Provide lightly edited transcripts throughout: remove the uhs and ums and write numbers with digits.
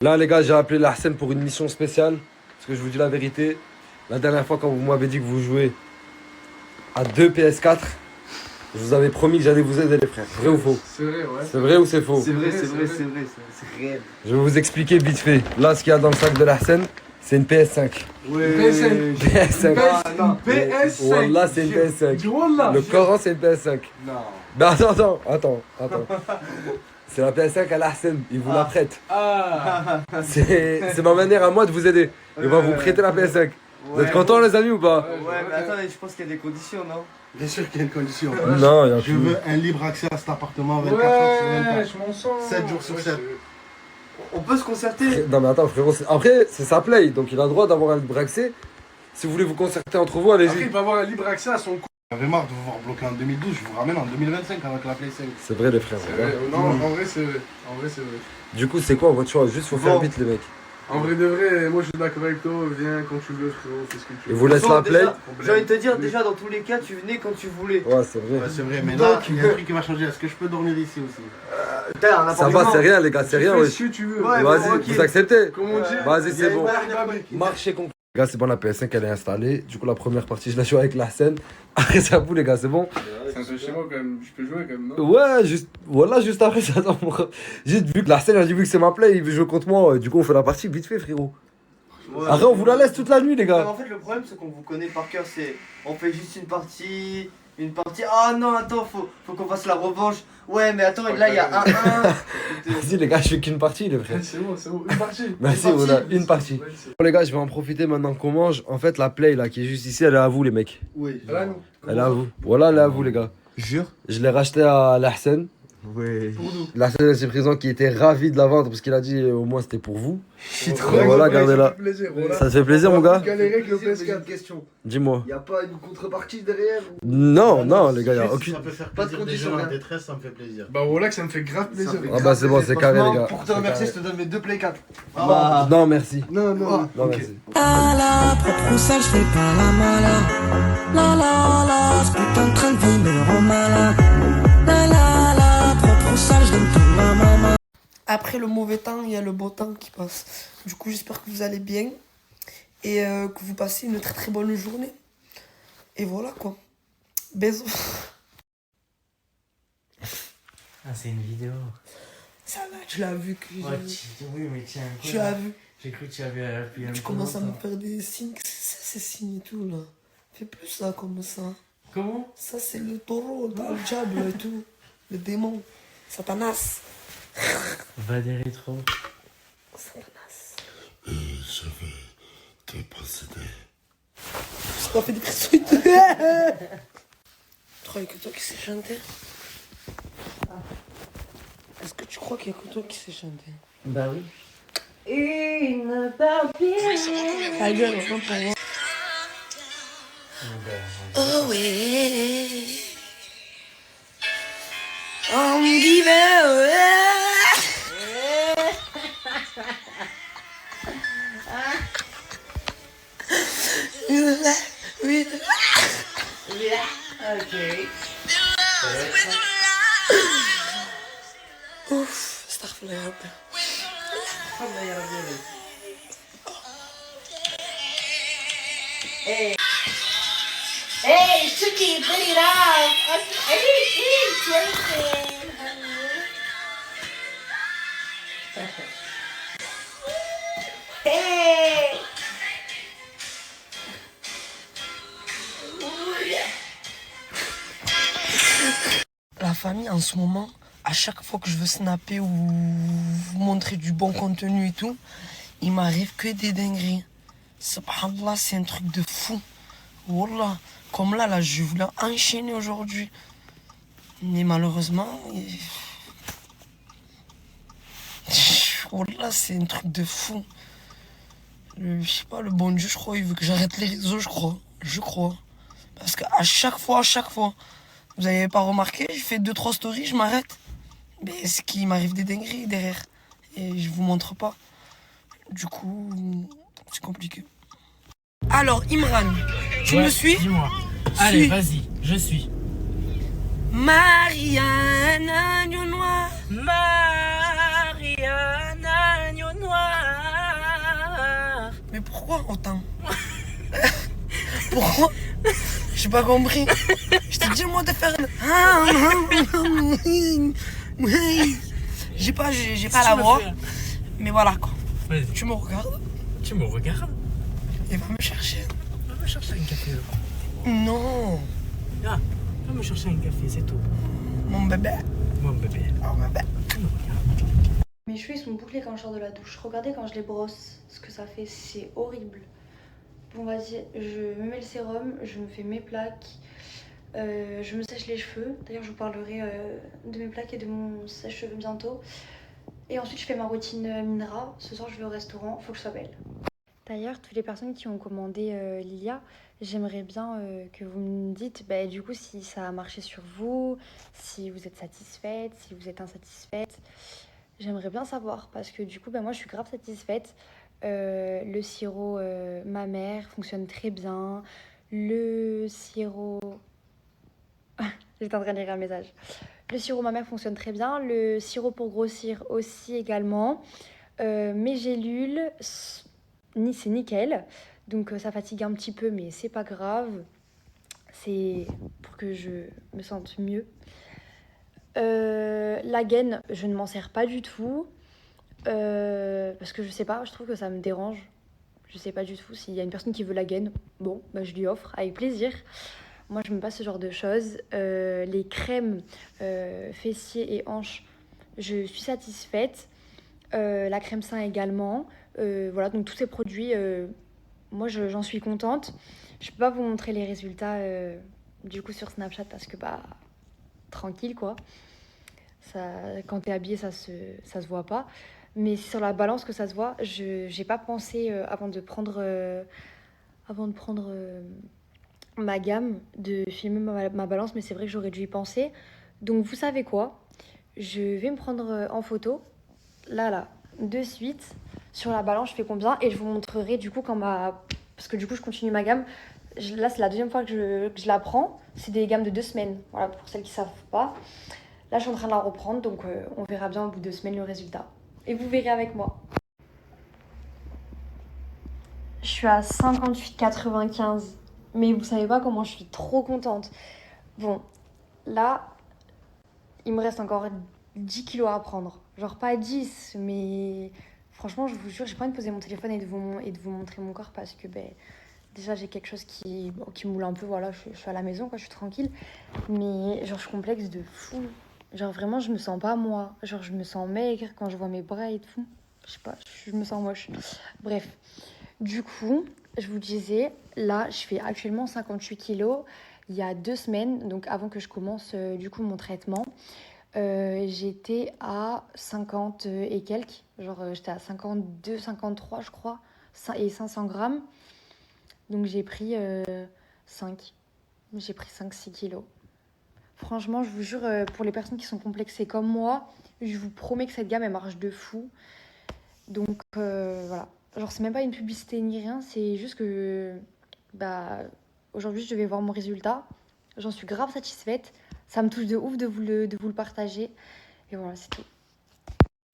Là, les gars, j'ai appelé Larsen pour une mission spéciale. Parce que je vous dis la vérité, la dernière fois, quand vous m'avez dit que vous jouez à 2 PS4, je vous avais promis que j'allais vous aider, les frères. Vrai ou faux? C'est vrai, ouais. C'est vrai ou c'est faux? C'est vrai, c'est réel. Je vais vous expliquer vite fait. Là, ce qu'il y a dans le sac de Larsen, c'est une PS5. Ouais. PS5. PS5. Non, PS5. Wallah, c'est une PS5. Wallah. Le Coran, c'est une PS5. Non. Mais attends. C'est la PS5 à Larsen, il vous la prête. Ah. C'est ma manière à moi de vous aider. Il va vous prêter la PS5. Vous êtes contents, les amis, ou pas? Ouais, mais attends, je pense qu'il y a des conditions, non? Bien sûr qu'il y a une condition. Non, il y a Je plus. veux un libre accès à cet appartement 24 heures sur Ouais, 24. je m'en sens. 7 jours sur 7. On peut se concerter. Non mais attends frérot, après c'est sa play, donc il a le droit d'avoir un libre accès. Si vous voulez vous concerter entre vous, Après, allez-y. il va avoir un libre accès à son compte. J'avais marre de vous voir bloqué en 2012, je vous ramène en 2025 avec la Play 5. C'est vrai les frères. Non, en vrai, c'est vrai. En vrai, c'est vrai. Du coup c'est quoi votre choix? Juste faut faire Bon. vite les mecs. En vrai de vrai, moi je suis d'accord avec toi. Viens quand tu veux, frérot. Fais ce que tu Il veux. vous laisse la play. Déjà, j'ai envie de te dire, déjà dans tous les cas, tu venais quand tu voulais. Ouais c'est vrai. Ouais, c'est vrai, mais Donc, là, il y a un truc qui va changer. Est-ce que je peux dormir ici aussi? Putain, un Ça va, c'est rien les gars, c'est rien. Fais Ouais. ce que tu veux. Ouais, Vas-y, bon, ok. vous acceptez? Comme on dit. Vas-y Il y a c'est bon. une fabrique. Marché conclu. Les gars c'est bon, la PS5 elle est installée. Du coup la première partie je la joue avec la scène. Après c'est à vous les gars, c'est bon? C'est un peu chez moi quand même. Je peux jouer quand même, non? Ouais, juste, voilà, juste après j'attends mon... Juste vu que la scène, j'ai vu que c'est ma play, il veut jouer contre moi, du coup on fait la partie vite fait frérot. Ouais. Après on vous la laisse toute la nuit les Non, mais gars. en fait, le problème, c'est qu'on vous connaît par cœur. C'est on fait juste une partie. Ah non, attends, faut qu'on fasse la revanche. Ouais, mais attends, là il y a 1-1. Vas-y les gars, je fais qu'une partie les frères. C'est bon, c'est bon. Une partie. Merci, Une voilà, partie. une partie. Ouais, c'est- Bon les gars, je vais en profiter maintenant qu'on mange. En fait, la play là qui est juste ici, elle est à vous les mecs. Oui. Là, nous. Elle est à vous. Voilà, elle est à vous les gars. Jure? Je l'ai racheté à Larsen. Ouais. Pour nous. Larsen c'est présent qui était ravi de la vendre parce qu'il a dit au moins c'était pour vous. suis trop Voilà, Voilà, gardez-la. Ça fait plaisir. Voilà. Ça te fait plaisir mon gars? Galérer avec le J'ai une PS4. question. Dis-moi. Y a pas une contrepartie derrière ou... Non, non les gars, y a Si aucune... ça peut faire Pas de plaisir des condition, gens en rien. détresse, ça me fait plaisir. Bah voilà que ça me fait grave plaisir. Ça fait Ah bah grave c'est bon, plaisir. c'est carré les Franchement, gars. Pour te C'est remercier, je carré. te donne mes 2 Play 4. Ah, non merci. Non, non. Non Ok. merci. La la, propre ou sale, je fais pas la mala. La, ce que t'es en train de vivre en mala. La, propre ou sale, je donne tout à maman. Après le mauvais temps, il y a le beau temps qui passe. Du coup, j'espère que vous allez bien et que vous passez une très très bonne journée. Et voilà quoi. Bisous. Ah, c'est une vidéo. Ça va, tu l'as vu que Ouais, oui, mais tiens, tu l'as vu. j'ai cru que tu avais appuyé un Tu peu commences à me longtemps. faire des signes. Ça, c'est signe et tout là. Fais plus ça comme ça. Comment? Ça, c'est le taureau, t'as le diable et tout. Le démon. Satanas. Va des rétros. Satanas. Je veux te posséder. J'ai pas fait des pressions. Tu crois que toi qui sais chanter? Est-ce que tu crois qu'il y a que toi qui sais chanter? Bah oui. Une papier. Ta gueule, on va pas voir. Oh oui. On give away. Ok. Ouf, astaghfirullah ya Rabbi. Hey, Chucky, put it up. Hey, hey. La famille, en ce moment, à chaque fois que je veux snapper ou vous montrer du bon contenu et tout, il m'arrive que des dingueries. Subhanallah, c'est un truc de fou. Wallah, comme là, je voulais enchaîner aujourd'hui. Mais malheureusement, Wallah, c'est un truc de fou. Je sais pas, le bon Dieu, je crois, il veut que j'arrête les réseaux, je crois. Je crois. Parce qu'à chaque fois, vous avez pas remarqué, je fais 2-3 stories, je m'arrête. Mais c'est qu'il m'arrive des dingueries derrière. Et je vous montre pas. Du coup, c'est compliqué. Alors, Imran, tu me suis? Dis-moi. Allez, Suis. vas-y, je suis. Marianne, agneau noir. Marianne, agneau noir. Mais pourquoi autant? Pourquoi? J'ai pas compris. Je t'ai dit moi de faire J'ai pas la voix. Mais voilà quoi. Vas-y. Tu me regardes Tu me regardes? et va me chercher. Va me chercher un café. Non. Ah, va me chercher un café, c'est tout. Mon bébé. Mon bébé. Oh bébé. Tu me regardes. Mes cheveux ils sont bouclés quand je sors de la douche. Regardez quand je les brosse, ce que ça fait, c'est horrible. Bon vas-y, je me mets le sérum, je me fais mes plaques, je me sèche les cheveux. D'ailleurs je vous parlerai de mes plaques et de mon sèche-cheveux bientôt. Et ensuite je fais ma routine Minra. Ce soir je vais au restaurant, faut que je sois belle. D'ailleurs, toutes les personnes qui ont commandé Lilia, j'aimerais bien que vous me dites du coup si ça a marché sur vous, si vous êtes satisfaite, si vous êtes insatisfaite. J'aimerais bien savoir parce que du coup moi je suis grave satisfaite. Le sirop mammaire fonctionne très bien. Le sirop... J'étais en train de lire un message. Le sirop mammaire fonctionne très bien. Le sirop pour grossir aussi également. Mes gélules, c'est nickel. Donc ça fatigue un petit peu mais c'est pas grave. C'est pour que je me sente mieux. La gaine, je ne m'en sers pas du tout. Parce que je sais pas, je trouve que ça me dérange. Je sais pas du tout. S'il y a une personne qui veut la gaine, bon, je lui offre avec plaisir. Moi, je n'aime pas ce genre de choses. Les crèmes fessiers et hanches, je suis satisfaite. La crème sein également. Voilà, donc tous ces produits, moi, j'en suis contente. Je peux pas vous montrer les résultats du coup sur Snapchat parce que tranquille quoi. Ça, quand t'es habillée, ça se voit pas. Mais c'est sur la balance que ça se voit. J'ai pas pensé avant de prendre ma gamme de filmer ma balance, mais c'est vrai que j'aurais dû y penser. Donc vous savez quoi? Je vais me prendre en photo là de suite sur la balance. Je fais combien et je vous montrerai du coup parce que du coup je continue ma gamme. Là c'est la deuxième fois que je la prends. C'est des gammes de 2 semaines. Voilà pour celles qui savent pas. Là je suis en train de la reprendre donc on verra bien au bout de 2 semaines le résultat. Et vous verrez avec moi. Je suis à 58,95. Mais vous savez pas comment je suis trop contente. Bon, là, il me reste encore 10 kilos à prendre. Genre pas 10, mais franchement, je vous jure, j'ai pas envie de poser mon téléphone et de vous montrer mon corps parce que déjà j'ai quelque chose qui moule un peu. Voilà, je suis à la maison, quoi, je suis tranquille. Mais genre, je suis complexe de fou. Genre vraiment, je me sens pas moi. Genre, je me sens maigre quand je vois mes bras et tout. Je sais pas, je me sens moche. Bref, du coup, je vous disais, là, je fais actuellement 58 kilos. Il y a 2 semaines, donc avant que je commence du coup mon traitement, j'étais à 50 et quelques. Genre, j'étais à 52, 53, je crois, et 500 grammes. Donc, j'ai pris 5. J'ai pris 5-6 kilos. Franchement, je vous jure, pour les personnes qui sont complexées comme moi, je vous promets que cette gamme, elle marche de fou. Donc, voilà. Genre, c'est même pas une publicité ni rien, c'est juste que aujourd'hui, je devais voir mon résultat. J'en suis grave satisfaite. Ça me touche de ouf de vous le partager. Et voilà, c'est tout.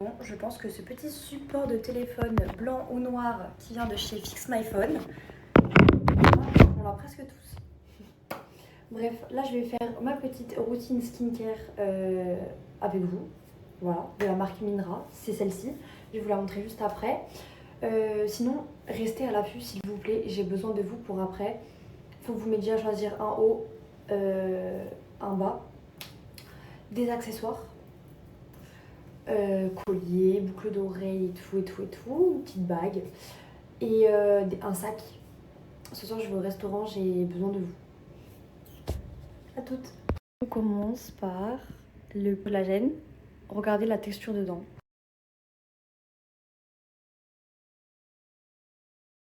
Bon, je pense que ce petit support de téléphone blanc ou noir qui vient de chez Fix My Phone, on l'a presque tous. Bref, là, je vais faire ma petite routine skincare avec vous. Voilà, de la marque Minra, c'est celle-ci. Je vais vous la montrer juste après. Sinon, restez à l'affût s'il vous plaît, j'ai besoin de vous pour après. Il faut que vous m'aidiez à choisir un haut, un bas, des accessoires, collier, boucle d'oreille et tout, une petite bague et un sac. Ce soir je vais au restaurant, j'ai besoin de vous. À toutes. On commence par le collagène. Regardez la texture dedans.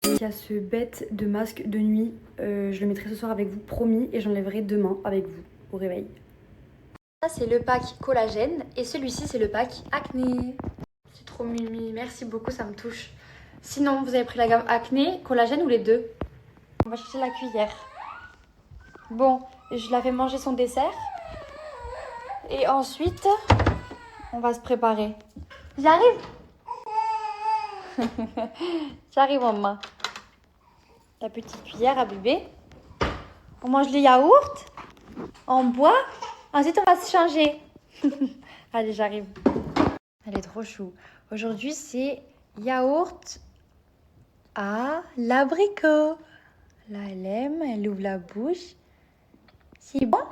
Il y a ce bête de masque de nuit, je le mettrai ce soir avec vous, promis, et j'enlèverai demain avec vous au réveil. Ça c'est le pack collagène et celui-ci c'est le pack acné. C'est trop mimi, merci beaucoup, ça me touche. Sinon vous avez pris la gamme acné, collagène ou les deux? On va chercher la cuillère. Bon, je la fais manger son dessert. Et ensuite, on va se préparer. J'arrive. J'arrive maman. La petite cuillère à bébé. On mange les yaourts. On boit. Ensuite, on va se changer. Allez, j'arrive. Elle est trop chou. Aujourd'hui, c'est yaourt à l'abricot. Là, elle aime. Elle ouvre la bouche. C'est bon?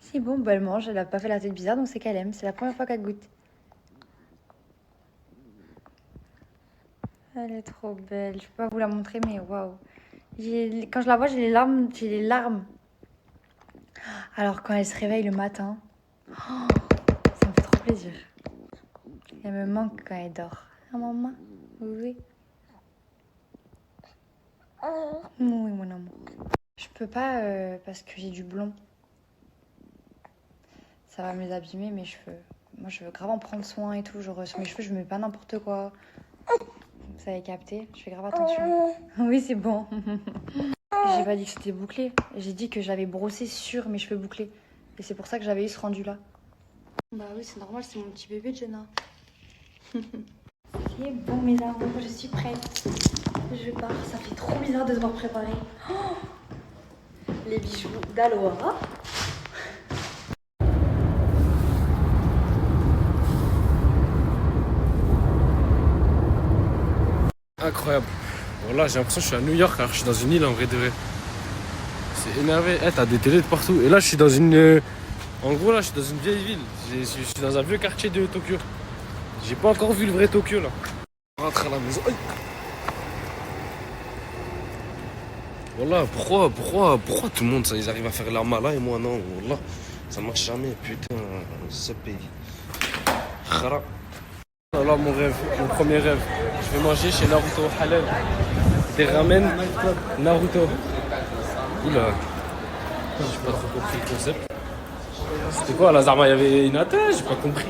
C'est bon. Bah, elle mange. Elle n'a pas fait la tête bizarre, donc c'est qu'elle aime. C'est la première fois qu'elle goûte. Elle est trop belle. Je peux pas vous la montrer, mais waouh. Quand je la vois, j'ai les larmes. J'ai les larmes. Alors, quand elle se réveille le matin, ça me fait trop plaisir. Elle me manque quand elle dort. Ah, maman? Oui. Oui, mon amour. Je peux pas parce que j'ai du blond. Ça va me les abîmer, mes cheveux. Moi, je veux grave en prendre soin et tout. Genre, sur mes cheveux, je mets pas n'importe quoi. Vous avez capté? Je fais grave attention. Oui, c'est bon. J'ai pas dit que c'était bouclé. J'ai dit que j'avais brossé sur mes cheveux bouclés. Et c'est pour ça que j'avais eu ce rendu-là. Bah oui, c'est normal, c'est mon petit bébé, Jenna. C'est bon, mes amours, je suis prête. Je pars. Ça fait trop bizarre de devoir préparer. Oh, les bijoux d'Aloha. Incroyable. Bon, là, j'ai l'impression que je suis à New York alors que je suis dans une île en vrai de vrai. C'est énervé. Eh, t'as des télés de partout. Et là, je suis dans une. En gros, là, je suis dans une vieille ville. Je suis dans un vieux quartier de Tokyo. J'ai pas encore vu le vrai Tokyo là. On rentre à la maison. Aïe. Voilà, pourquoi tout le monde, ça, ils arrivent à faire leur malin et moi non. Voilà, ça marche jamais. Putain, ce pays. Khara. Voilà mon rêve, mon premier rêve. Je vais manger chez Naruto halal. Des ramen Naruto. Oula. J'ai pas trop compris le concept. C'était quoi, la Zarma, il y avait une attache, j'ai pas compris.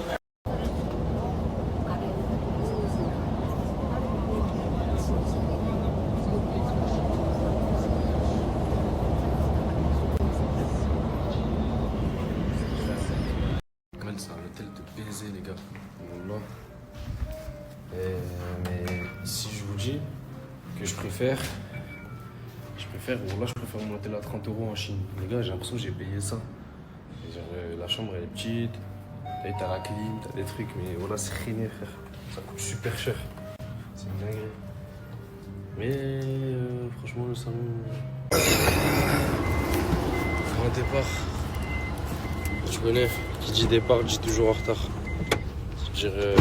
C'est un hôtel de baiser les gars. Voilà. Mais si je vous dis que je préfère monter à 30 € en Chine. Les gars, j'ai l'impression que j'ai payé ça. Et genre, la chambre elle est petite, t'as la clim, t'as des trucs, mais voilà, c'est rien frère. Ça coûte super cher. C'est une dinguerie. Mais franchement, le salon. Grand départ. Tu connais, qui dit départ dit toujours en retard. C'est-à-dire,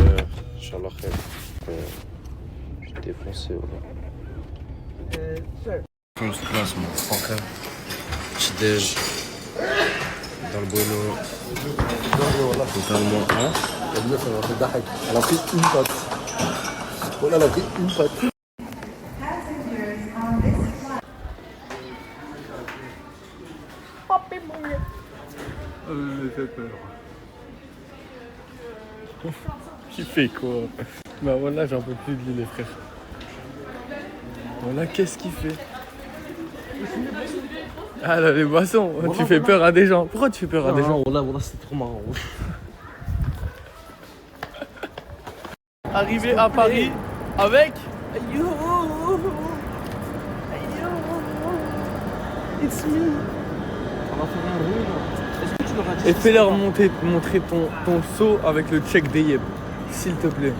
Inch'Allah khair. J'ai défoncé, voilà. First class, mon fucker. Petit déj. Dans le bono. Totalement, hein. La meuf, elle a fait d'arrêt. Elle a pris une patte. Voilà, elle a pris une patte. J'ai fait peur. Tu fais quoi? Bah voilà, j'en peux plus de lui, les frères. Voilà, qu'est-ce qu'il fait? Ah là, les boissons, voilà, tu fais peur à des gens. Pourquoi tu fais peur à des gens? Voilà, c'est trop marrant. Arrivé à Paris avec... It's me. Et fais-leur montrer ton seau avec le check d'Eyeb, s'il te plaît.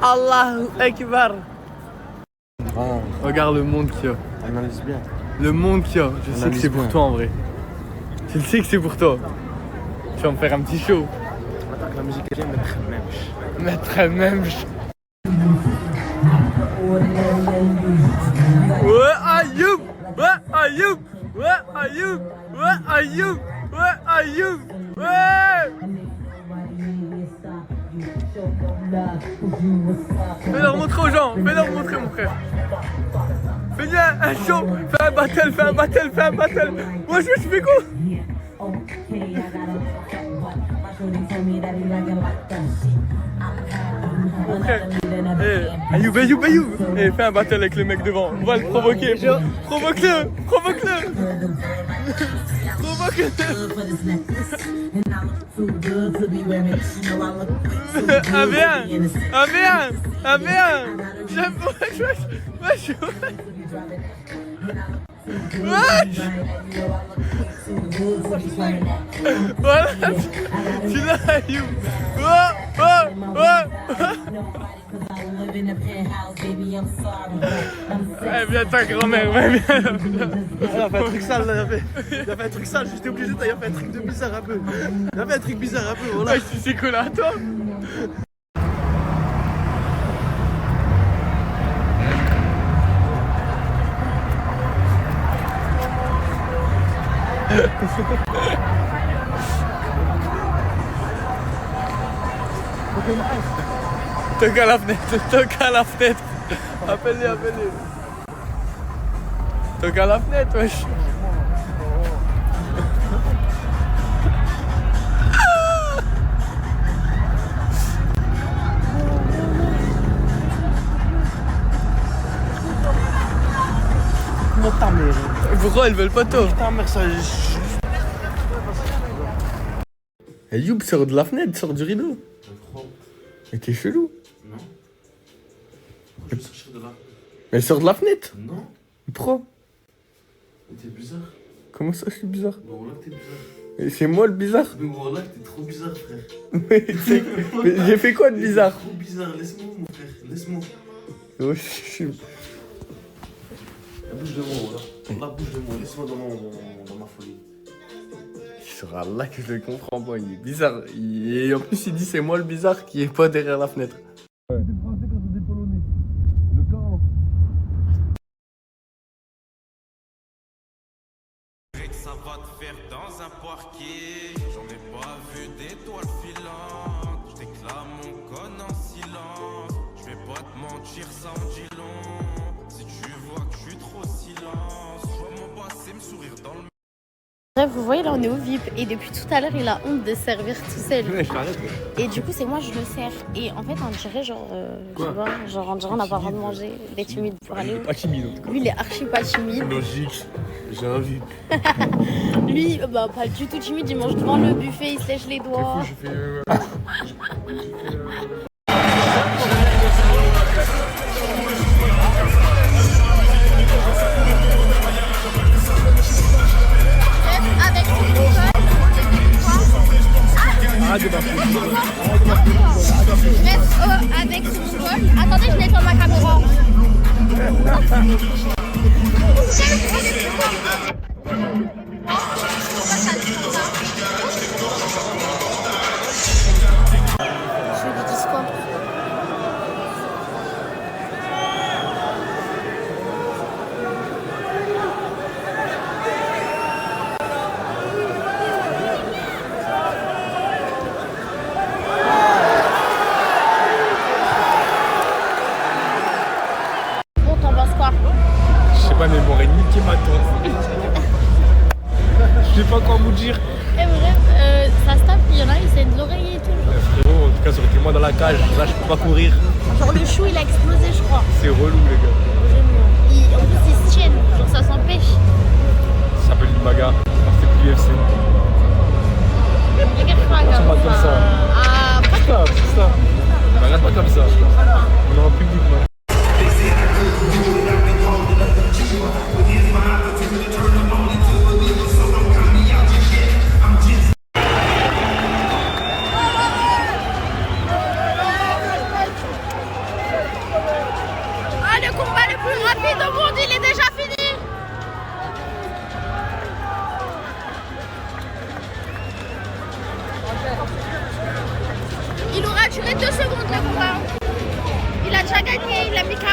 Allahu Akbar. Regarde le monde qu'il y a. Analyse bien. Le monde qu'il y a. Je sais que c'est pour toi en vrai. Je le sais que c'est pour toi. Tu vas me faire un petit show. La musique elle vient Maître même. Ouais, Ayoub. Ouais, Ayoub. Ouais, Ayoub. Ouais, Ayoub. Ouais, Ayoub. Ouais. Fais-leur montrer aux gens. Fais-leur montrer, mon frère. Fais-lui un show. Fais un battle. Moi, je fais quoi? Mon frère, Ayoub. Fais un battle avec le mec devant. On va le provoquer. Provoque-le. Un bien. Wesh. Voilà. Tu l'as, Ayoub. Ouais, viens ta grand-mère, ouais, viens. Il a fait un truc sale, là, il a fait un truc sale, j'étais obligé de faire un truc de bizarre un peu. Il a fait un truc bizarre un peu, voilà. Ouais, c'est collé à toi. Toque à la fenêtre. Appelle-les. Toque à la fenêtre, wesh. Comment ta mère? Pourquoi ils veulent pas toi? Ta mère, ça. Ayoub, sors de la fenêtre, sors du rideau. Mais t'es chelou. Non. Je vais sortir de là. Mais sors de la fenêtre. Non. Pourquoi? T'es bizarre. Comment ça, je suis bizarre? Mais voilà que t'es bizarre. Et c'est moi le bizarre. Mais voilà que t'es trop bizarre, frère. Mais j'ai fait quoi de bizarre? T'es trop bizarre, laisse-moi, mon frère, laisse-moi. Oh, je suis... Bouge de moi, voilà. Là, bouge de moi, laisse-moi dans ma folie. Il sera là que je le comprends pas, il est bizarre. Et en plus, il dit c'est moi le bizarre qui est pas derrière la fenêtre. Ça va te faire dans un parquet. J'en ai pas vu d'étoiles filantes. Je déclame mon con en silence. Je vais pas te mentir, ça en dit long. Si tu vois que je suis trop silence, je vois mon passé me sourire dans le... Bref, vous voyez, là on est au VIP et depuis tout à l'heure il a honte de servir tout seul. Ouais, je t'arrête. Et du coup, c'est moi je le sers. Et en fait, on dirait genre, je sais pas, genre on dirait on n'a pas le droit de manger, des timides pour aller où. Pas timide en tout cas. Lui, il est archi pas timide. Logique, j'ai un VIP. Lui, bah pas du tout timide, il mange devant le buffet, il se lèche les doigts. J'ai fait Avec son avec son bol. Attendez, je nettoie ma caméra. Je lui dis quoi? Bon, t'en penses quoi? Je sais pas, mais il m'aurait niqué ma tante. Je sais pas quoi vous dire. Et bref, ça se tape, il y en a, ils essaient de l'oreiller et tout. Frérot, en tout cas, ça aurait été moi dans la cage. Là, je peux pas courir. Genre le chou, il a explosé, je crois. C'est relou, les gars. En plus, ils se tiennent, genre ça s'empêche. Ça s'appelle l'Imaga. C'est plus UFC. Regarde pas Ça va comme ça. Ah, C'est ça, c'est ça. Mais regarde pas comme ça. On est en public, man. Ah, le combat le plus rapide au monde, il est déjà fini. Il aura duré 2 secondes le combat. Il a déjà gagné, il a mis KO.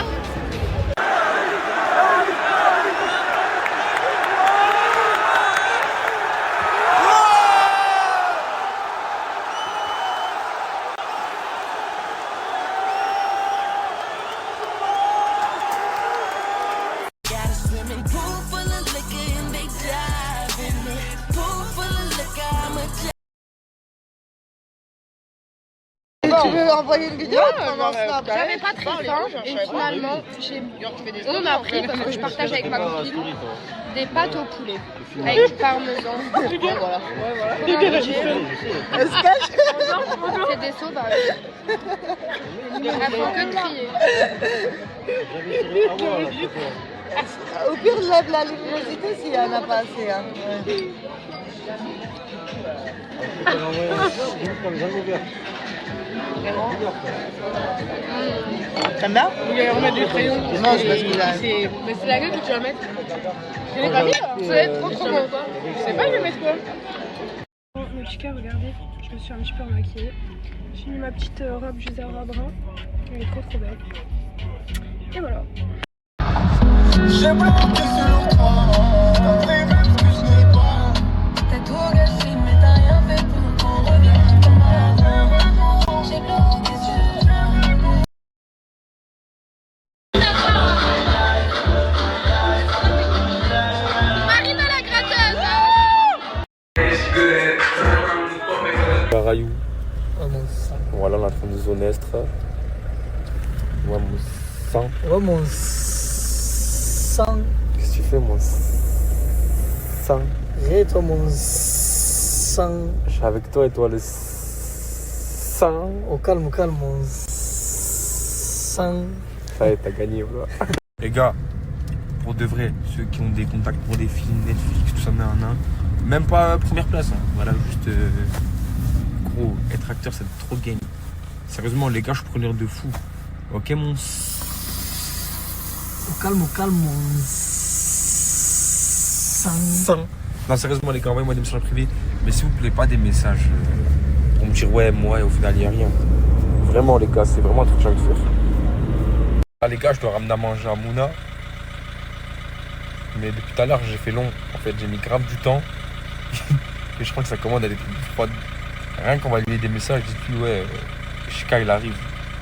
Bon, lui envoyer une vidéo de ton Snap. J'avais pas très faim et finalement, on a pris, parce que je partage avec ma copine, des pâtes au poulet avec du parmesan. Voilà. Elle se cache. C'est des sauvages. Elles font que crier. Au pire, lève la luminosité s'il n'y en a pas assez. Hein. T'aimes bien? Il va remettre du crayon. Non, c'est parce qu'il a... Mais c'est la gueule que tu vas mettre. Je l'ai pas mis là. Ça va être trop bon quoi. Je sais pas, je vais mettre quoi. Mon petit cas, regardez, je me suis un petit peu remaquillée. J'ai mis ma petite robe du Zara brun. Elle est trop belle. Et voilà. J'ai bloqué sur toi, t'as pris même ce que je n'ai pas. T'as tout gâché mais t'as rien fait pour qu'on revienne comme avant. J'ai bloqué sur Marine à la gratteuse. Carayou. Voilà, on est en train de zone est. Ouais, mon sang. Ouais, mon sang. Qu'est-ce que tu fais, mon sang? Et toi, mon sang. Je suis avec toi et toi, le sang. Au calme, mon sang. Ça y est, t'as gagné, voilà. Les gars, pour de vrai, ceux qui ont des contacts pour des films, Netflix, tout ça, même pas première place. Hein. Voilà, juste. Gros, être acteur, c'est trop game. Sérieusement, les gars, je suis preneur de fou. Ok, mon. Au calme, mon sang. Non, sérieusement, les gars, envoyez-moi des messages privés. Mais s'il vous plaît, pas des messages pour me dire ouais, moi, et au final, il n'y a rien. Vraiment, les gars, c'est vraiment un truc que j'ai envie de faire. Ah, les gars, je dois ramener à manger à Mouna. Mais depuis tout à l'heure, j'ai fait long. En fait, j'ai mis grave du temps. Et je crois que sa commande, elle est plus froide. Rien qu'on va lui envoyer des messages, dites-lui, ouais, Shika, il arrive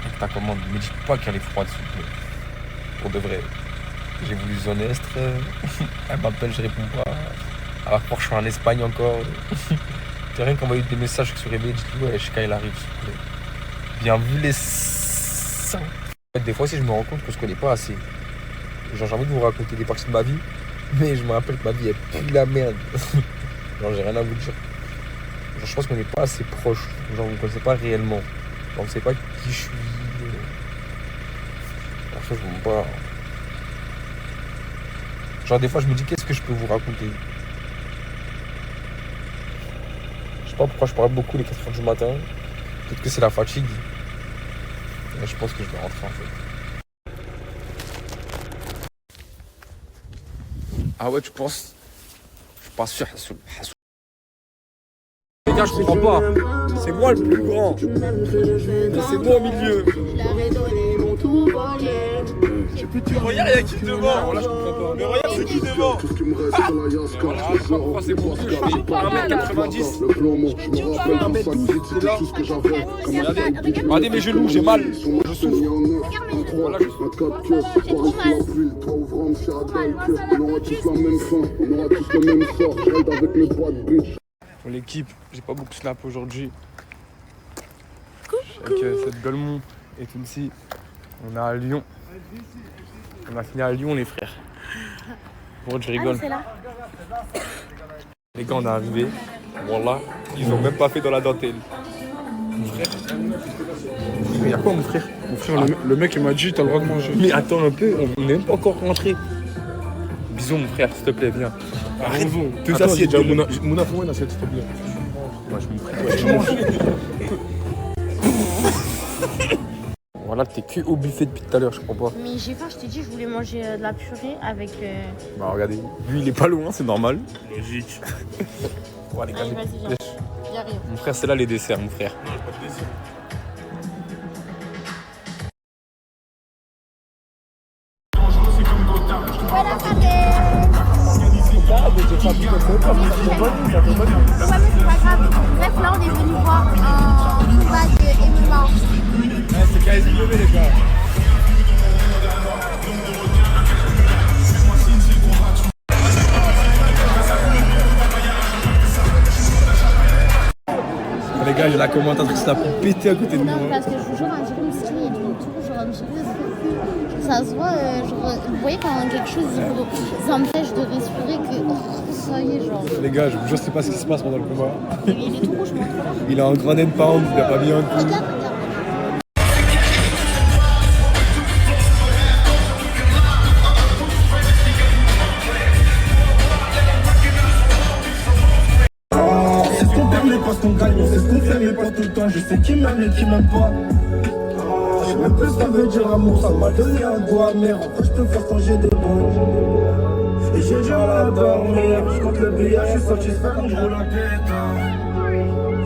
avec ta commande. Mais dites pas qu'elle est froide, s'il vous plaît. Pour de vrai. J'ai voulu zone est. Elle m'appelle, je réponds pas. Alors, je suis en Espagne encore. T'as rien qu'envoyer des messages qui se réveillent, dites-lui, ouais, Shika, il arrive, s'il vous plaît. Bien vu les seins. Des fois aussi, je me rends compte que je connais pas assez. Genre, j'ai envie de vous raconter des parties de ma vie, mais je me rappelle que ma vie, elle pue la merde. Genre, j'ai rien à vous dire. Genre, je pense qu'on n'est pas assez proche. Genre, vous ne connaissez pas réellement. Genre, vous ne savez pas qui je suis. Parfois, je ne vois pas. Genre, des fois, je me dis, qu'est-ce que je peux vous raconter? Je sais pas pourquoi je parle beaucoup les 4h du matin. Peut-être que c'est la fatigue. Mais je pense que je vais rentrer en fait. Ah ouais, tu penses? Je suis pas sûr, Hassoul. Les gars, je comprends pas. C'est moi le plus grand. Et c'est moi au milieu. J'ai plus de tir. Regarde, il y a qui devant. Là, je comprends pas. Mais regarde, c'est qui devant. Voilà, pourquoi c'est bon. Je fais 1m90. 1m12, c'est là. Regardez mes genoux, j'ai mal. Je souffre. Voilà, je souffre. Pour l'équipe, j'ai pas beaucoup snap aujourd'hui. Avec cette Golemont et Tounsi, on est à Lyon. On a fini à Lyon les frères. Bon, je rigole. Les gars, on est arrivé. Voilà, ils ont même pas fait dans la dentelle. Mon frère. Mais y'a quoi mon frère? Mon frère, le mec il m'a dit t'as le droit de manger. Mais attends un peu, on n'est même pas encore rentré. Bisous mon frère, s'il te plaît, viens. Arrête, deux assiettes de Mouna, fais-moi une assiette s'il te plaît. Moi je m'en prie, je m'en fous. Voilà, t'es que au buffet depuis tout à l'heure, je comprends pas. Mais j'ai faim, je t'ai dit, je voulais manger de la purée avec. Bah regardez, lui il est pas loin, c'est normal. Logique. Bon, allez, Allez, vas-y, viens. J'arrive. Mon frère, c'est là les desserts, mon frère. Voilà, ouais, mais c'est pas grave. Bref, là, on est venu voir un combat de MMA. C'est KSW, les gars. Les gars, gars, j'ai la commentatrice la plus pétée à côté de moi. Non, parce que je vous jure, un dirait une story et tout, genre un dirait, ça se voit, genre, vous voyez quand quelque chose vous empêche de respirer, que ça y est, genre. Les gars, je vous jure, je sais pas ce qui se passe pendant le combat. Il est tout rouge, moi. Il a un grand end pound, il a pas mis un coup. Regarde. C'est ce qu'on perd mais pas ce qu'on gagne, c'est ce qu'on fait mais pas tout le temps. Je sais qui m'aime et qui m'aime pas. Je sais même plus ce que ça veut dire amour, ça m'a donné un goût amer. En fait je préfère quand j'ai des bons. Et j'ai du mal à dormir, je compte le billet, je suis satisfait quand je roule la tête.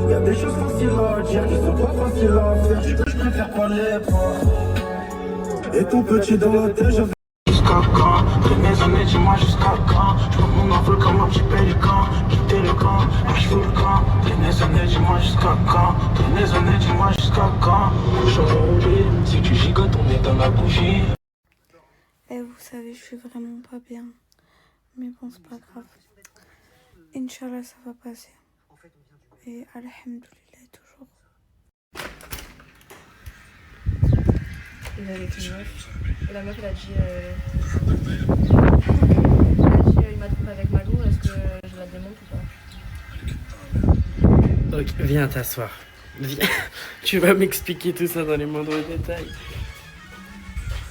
Y'a des choses faciles à dire qui sont pas faciles à faire, je préfère pas les prendre. Et ton petit dans la tête, j'avais jusqu'à quand? Toutes mes années, dis-moi jusqu'à quand? Je prends mon envol comme un petit pélican. Quitter le camp, je fous le camp. Toutes mes années, dis-moi jusqu'à quand? Toutes mes années, dis-moi jusqu'à quand? Je suis enroulé, si tu gigotes, on est dans la bougie. Eh, vous savez, je suis vraiment pas bien. Mais bon, c'est pas grave. Inch'Allah, ça va passer. Et alhamdoulilah, toujours. Il est avec une meuf. Et la meuf, elle a dit il m'a trompé avec Malou, est-ce que je la démonte ou pas? Ok, viens t'asseoir. Viens. Tu vas m'expliquer tout ça dans les moindres détails.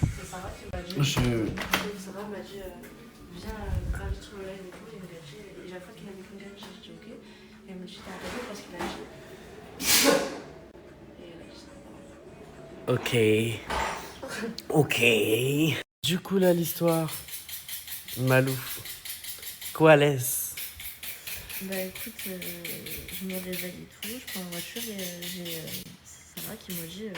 C'est Sarah qui m'a dit. Sarah m'a dit viens gravir sur le live et tout. Et il m'a dit, et la fois qu'il a mis une gamme, j'ai dit ok. Et elle m'a dit t'as regardé parce qu'il a dit. Et elle a dit ça. Ok. Du coup, là, l'histoire. Malou. Quoi laisse? Bah écoute, je me réveille et tout, je prends la voiture et j'ai Sarah qui m'a dit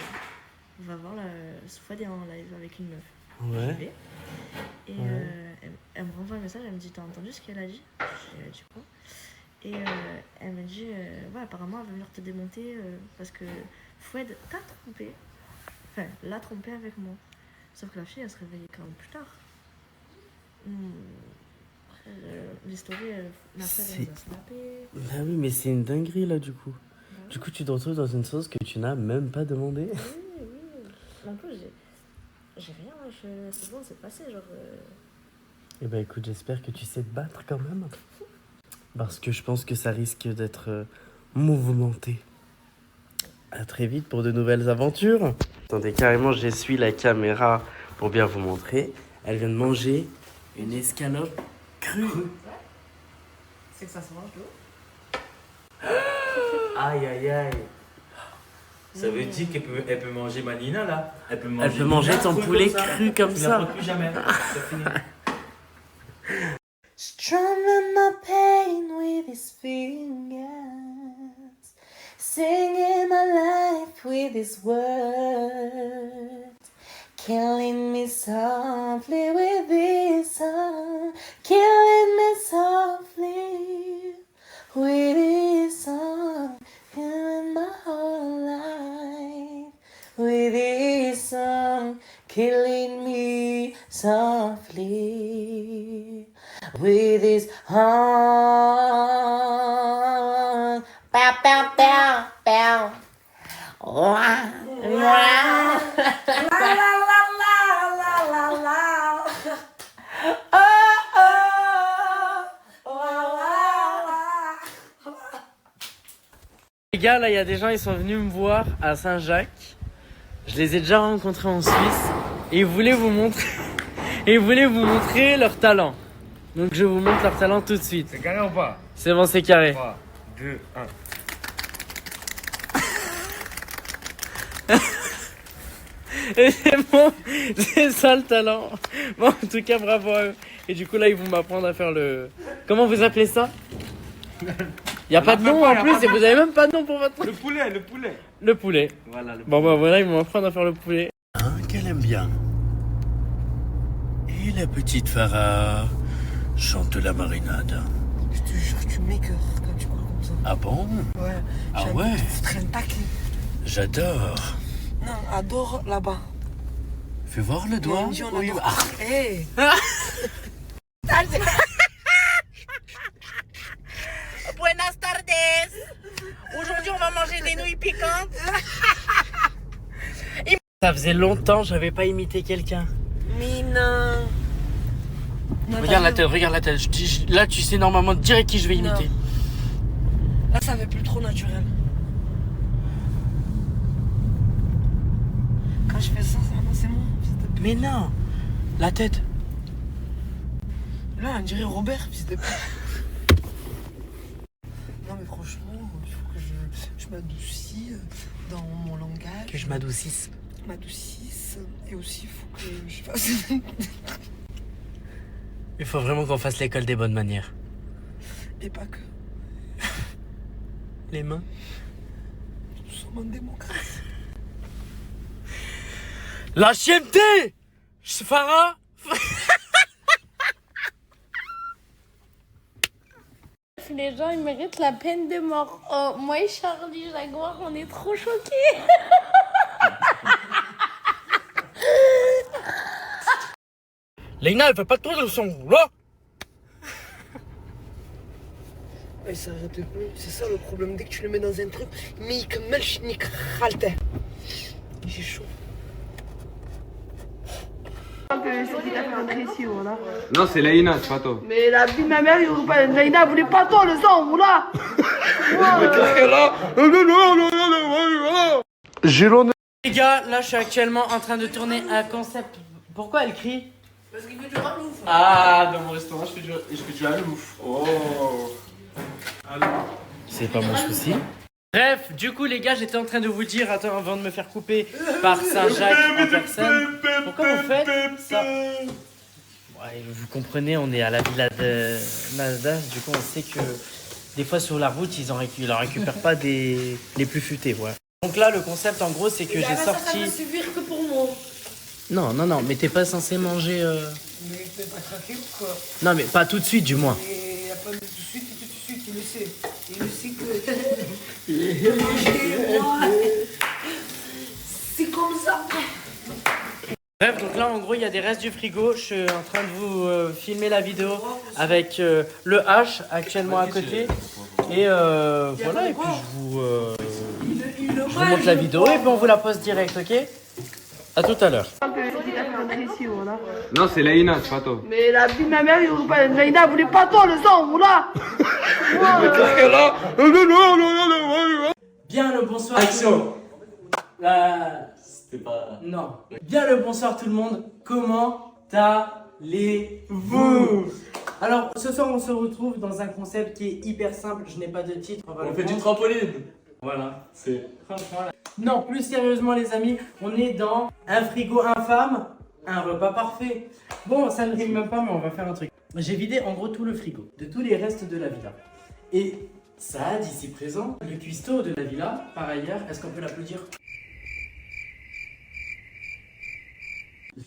on va voir la Fouad est en live avec une meuf. Ouais. J'y vais. Et elle me renvoie un message, elle me dit t'as entendu ce qu'elle a dit? J'ai dit quoi? Et elle m'a dit ouais, apparemment elle va venir te démonter parce que Fouad t'a trompé. Enfin, l'a trompé avec moi. Sauf que la fille, elle se réveillait quand même plus tard. L'histoire, ma frère, elle nous a snappé. Bah oui, mais c'est une dinguerie, là, du coup. Du coup, tu te retrouves dans une sauce que tu n'as même pas demandé. Oui. En plus, j'ai rien, c'est bon, c'est passé, genre... Eh ben, écoute, j'espère que tu sais te battre quand même. Parce que je pense que ça risque d'être mouvementé. À très vite pour de nouvelles aventures. Attendez, carrément, j'essuie la caméra pour bien vous montrer. Elle vient de manger une escalope crue. C'est que ça se mange d'eau. Aïe aïe aïe. Ça veut dire qu'elle peut manger Manina là. Elle peut manger ton poulet cru comme ça. Tu ne plus jamais. C'est fini. Strumming my pain with his fingers, singing my life with his words, killing me softly with his song, killing me softly with his song, killing my whole life with his song, killing me softly with his horn. Bow, bow, bow, bow. Wah, wah. La, la, la, la, la, la. Oh, oh. Wah, wah, wah. Les gars, là, il y a des gens, ils sont venus me voir à Saint-Jacques. Je les ai déjà rencontrés en Suisse. Et ils voulaient vous montrer... Et ils voulaient vous montrer leur talent. Donc je vous montre leur talent tout de suite. C'est carré ou pas? C'est bon, c'est carré. 3, 2, 1. Et c'est bon, c'est ça le talent. Bon, en tout cas, bravo à eux. Et du coup, là, ils vont m'apprendre à faire le... Comment vous appelez ça? Il n'y a pas de nom en plus, et vous avez même pas de nom pour votre... Le poulet, le poulet. Le poulet. Voilà, le Bon, bah voilà, ils vont m'apprendre à faire le poulet. Qu'elle aime bien. Et la petite Farah chante la marinade. Je te jure, tu m'écœures quand tu parles comme ça. Ah bon? Ouais. Ah ouais? Tu traînes ta clé. J'adore. Non, adore là-bas. Fais voir le doigt. Oui, on Oui, adore. ah. Hey. Buenas tardes. Aujourd'hui, on va manger des nouilles Ça faisait longtemps, j'avais pas imité quelqu'un. Mais non. Regarde la tête, regarde la tête. Là, tu sais normalement direct qui je vais imiter. Là, ça fait plus trop naturel. Quand je fais ça, c'est moi. Mais non. La tête. Là, on dirait Robert, fils de pute. Non, mais franchement, il faut que je m'adoucis dans mon langage. Que je m'adoucisse. M'adoucisse. Et aussi, il faut que je fasse. Il faut vraiment qu'on fasse l'école des bonnes manières. Et pas que. Les mains. Nous sommes en démocratie. La chienneté Farah. Les gens, ils méritent la peine de mort. Oh, moi et Charlie Jaguar, on est trop choqués. Leïna, elle fait pas de toi le son, là. Il s'arrête plus. C'est ça le problème. Dès que tu le mets dans un truc, mais il كملش نيك خالته. J'ai chaud. Non, c'est Laïna, c'est pas toi. Mais la vie de ma mère, Naïda voulait pas toi le sang, voilà. Les gars, là je suis actuellement en train de tourner un concept. Pourquoi elle crie? Parce qu'il fait du rap ouf. Ah, dans mon restaurant, je fais du halouf. Oh. C'est pas mon souci. Bref, du coup les gars, j'étais en train de vous dire, attends, avant de me faire couper par Saint-Jacques en personne, pourquoi vous faites ça? Ouais, vous comprenez, on est à la villa de Nasdaq, du coup on sait que des fois sur la route, ils en récupèrent pas les plus futés, ouais. Donc là, le concept en gros, c'est que j'ai sorti... Ça va suffire que pour moi. Non, mais t'es pas censé manger... Mais t'es pas traqué ou quoi? Non, mais pas tout de suite, du moins. Et y a pas de tout de suite, il le sait. Il le sait que... C'est comme ça. Bref, donc là en gros il y a des restes du frigo. Je suis en train de vous filmer la vidéo avec le H actuellement à côté. Et voilà, et puis je vous montre la vidéo et puis on vous la poste direct, ok? À tout à l'heure. Non, c'est Laïna, c'est pas toi. Mais la vie de ma mère, Naïda voulait pas toi le sang, voilà. Bien le bonsoir. Action. C'était pas... Non. Bien le bonsoir tout le monde. Comment allez-vous? Alors, ce soir, on se retrouve dans un concept qui est hyper simple. Je n'ai pas de titre. On fait du trampoline. Voilà. C'est... Franchement, là. Non, plus sérieusement, les amis, on est dans un frigo infâme, un repas parfait. Bon, ça ne rime même pas, mais on va faire un truc. J'ai vidé en gros tout le frigo, de tous les restes de la villa. Et ça, d'ici présent, le cuistot de la villa, par ailleurs, est-ce qu'on peut l'applaudir?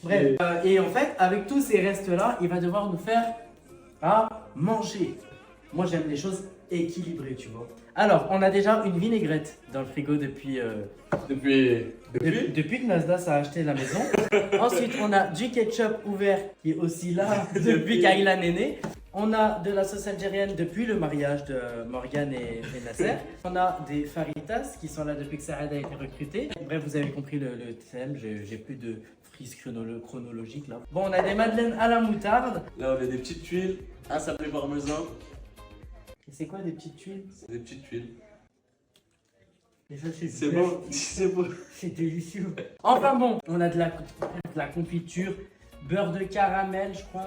Bref, et en fait, avec tous ces restes-là, il va devoir nous faire à manger. Moi, j'aime les choses équilibrées, tu vois. Alors, on a déjà une vinaigrette dans le frigo depuis que Nasdaq a acheté la maison. Ensuite, on a du ketchup ouvert qui est aussi là depuis qu'Aïlan est né. On a de la sauce algérienne depuis le mariage de Morgane et Nasser. On a des faritas qui sont là depuis que Saad a été recruté. Bref, vous avez compris le thème, j'ai plus de frise chronologique là. Bon, on a des madeleines à la moutarde. Là, on a des petites tuiles, un sablé parmesan. C'est quoi des petites tuiles? C'est des petites tuiles. C'est bon, c'est beau. C'est délicieux. Enfin bon, on a de la confiture, beurre de caramel, je crois.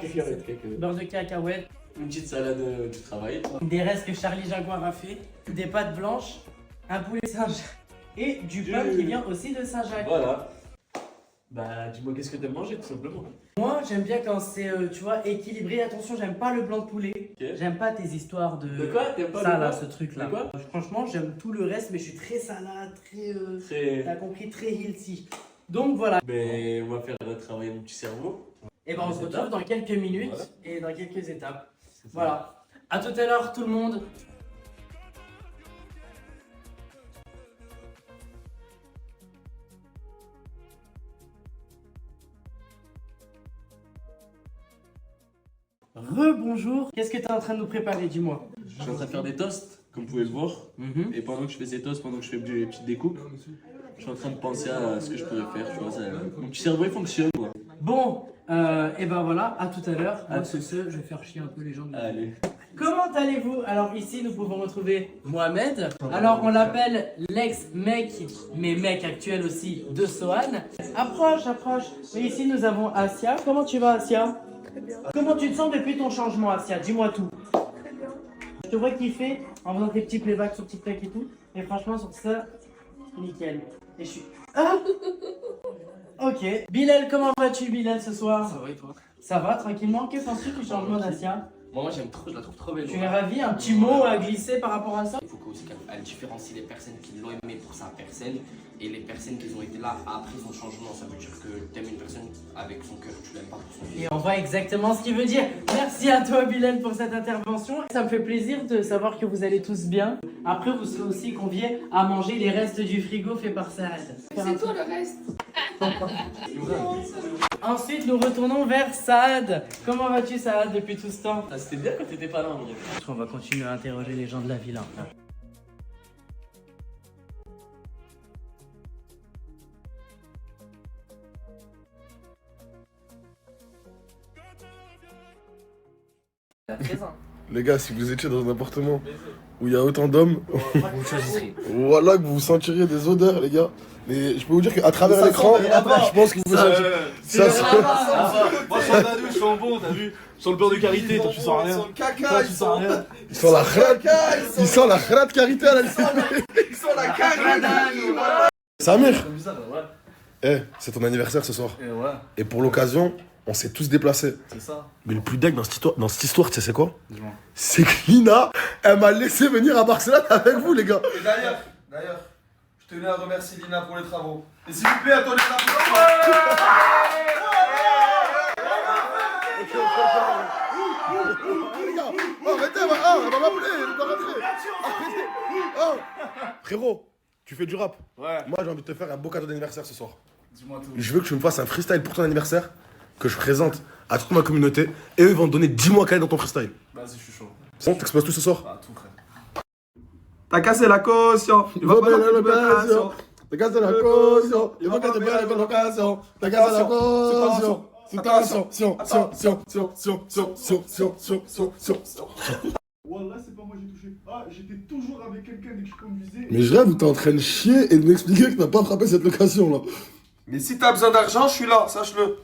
Beurre de cacahuète. Une petite salade du travail. Des restes que Charlie Jaguar a fait. Des pâtes blanches, un poulet Saint-Jacques et du pain qui vient aussi de Saint-Jacques. Voilà. Bah, dis-moi qu'est-ce que t'aimes manger tout simplement. Moi, j'aime bien quand c'est, tu vois, équilibré. Attention, j'aime pas le blanc de poulet. Okay. J'aime pas tes histoires de... De quoi? T'aimes pas ça là, ce truc là. Franchement, j'aime tout le reste, mais je suis très salade, très... T'as compris, très healthy. Donc voilà. Mais on va faire travailler mon petit cerveau. Et ben on se retrouve dans quelques minutes et dans quelques étapes. Voilà. À tout à l'heure tout le monde. Rebonjour. Qu'est-ce que tu es en train de nous préparer, dis-moi? Je suis en train de faire des toasts, comme vous pouvez le voir. Et pendant que je fais ces toasts, pendant que je fais des petites découpes, Je suis en train de penser à ce que je pourrais faire, tu vois. Mon petit cerveau il fonctionne, quoi. Bon, et ben voilà, à tout à l'heure. Moi, c'est ce, je vais faire chier un peu les gens. Allez. Comment allez-vous? Alors ici, nous pouvons retrouver Mohamed. Alors, on l'appelle l'ex-mec, mais mec actuel aussi, de Sohan. Approche, approche. Et ici, nous avons Asia. Comment tu vas, Asia? Très bien. Comment tu te sens depuis ton changement, Asia? Dis-moi tout. Très bien. Je te vois kiffer en faisant tes petits playbacks sur TikTok et tout. Et franchement, sur ça, nickel. Et je suis... Ah ok. Bilal, comment vas-tu, Bilal, ce soir? Ça va et toi? Ça va, tranquillement. Que penses-tu du changement d'Asia? Moi j'aime trop, je la trouve trop belle. Tu es ravi? Un petit mot à glisser par rapport à ça? Il faut aussi qu'elle différencie les personnes qui l'ont aimé pour sa personne et les personnes qui ont été là après son changement. Ça veut dire que tu aimes une personne avec son cœur, tu l'aimes pas pour son physique. Et on voit exactement ce qu'il veut dire. Merci à toi, Bilal, pour cette intervention. Ça me fait plaisir de savoir que vous allez tous bien. Après, vous serez aussi conviés à manger les restes du frigo fait par Saad. C'est toi le reste. Ensuite, nous retournons vers Saad. Comment vas-tu, Saad, depuis tout ce temps? C'était bien quand t'étais pas là, en vrai. On va continuer à interroger les gens de la ville. Les gars, si vous étiez dans un appartement où il y a autant d'hommes, Vous choisirez. voilà que vous sentiriez des odeurs, les gars. Mais je peux vous dire qu'à travers l'écran, je pense que vous sentez. Ça sent. Moi, je sens je sens bon, t'as vu? Je sens le beurre de karité, toi, tu sens rien. Toi, tu sens rien. Il sent la khrad. Il sent la khrad karité à la limite. Ils sont la caradane. Samir, Bizarre, ouais. eh, c'est ton anniversaire ce soir. Et ouais, Et pour l'occasion, on s'est tous déplacés. c'est ça. Mais le plus dingue dans cette histoire, tu sais c'est quoi? Dis-moi. C'est que Lina, elle m'a laissé venir à Barcelone avec vous, les gars. Et d'ailleurs, je tenais à remercier Lina pour les travaux. Et s'il vous plaît, attendez les applaudissements. Les gars, arrêtez, elle va m'appeler, elle va rentrer. Arrêtez. Oh. Frérot, tu fais du rap. Ouais. Moi, j'ai envie de te faire un beau cadeau d'anniversaire ce soir. Dis-moi tout. Je veux que tu me fasses un freestyle pour ton anniversaire, que je présente à toute ma communauté, et eux ils vont te donner 10 mois à caler dans ton freestyle. Vas-y, je suis chaud. C'est bon, t'exploses tout ce soir? Bah, tout, frère. T'as cassé la caution. Il va pas dans l'occasion. T'as cassé la caution. Il va pas te faire l'occasion. T'as cassé la caution. C'est attention. Wallah, c'est pas moi j'ai touché. Ah, j'étais toujours avec quelqu'un dès que je conduisais. Mais je rêve où t'es en train de chier et de m'expliquer que t'as pas frappé cette location là. Mais si t'as besoin d'argent, je suis là, sache-le.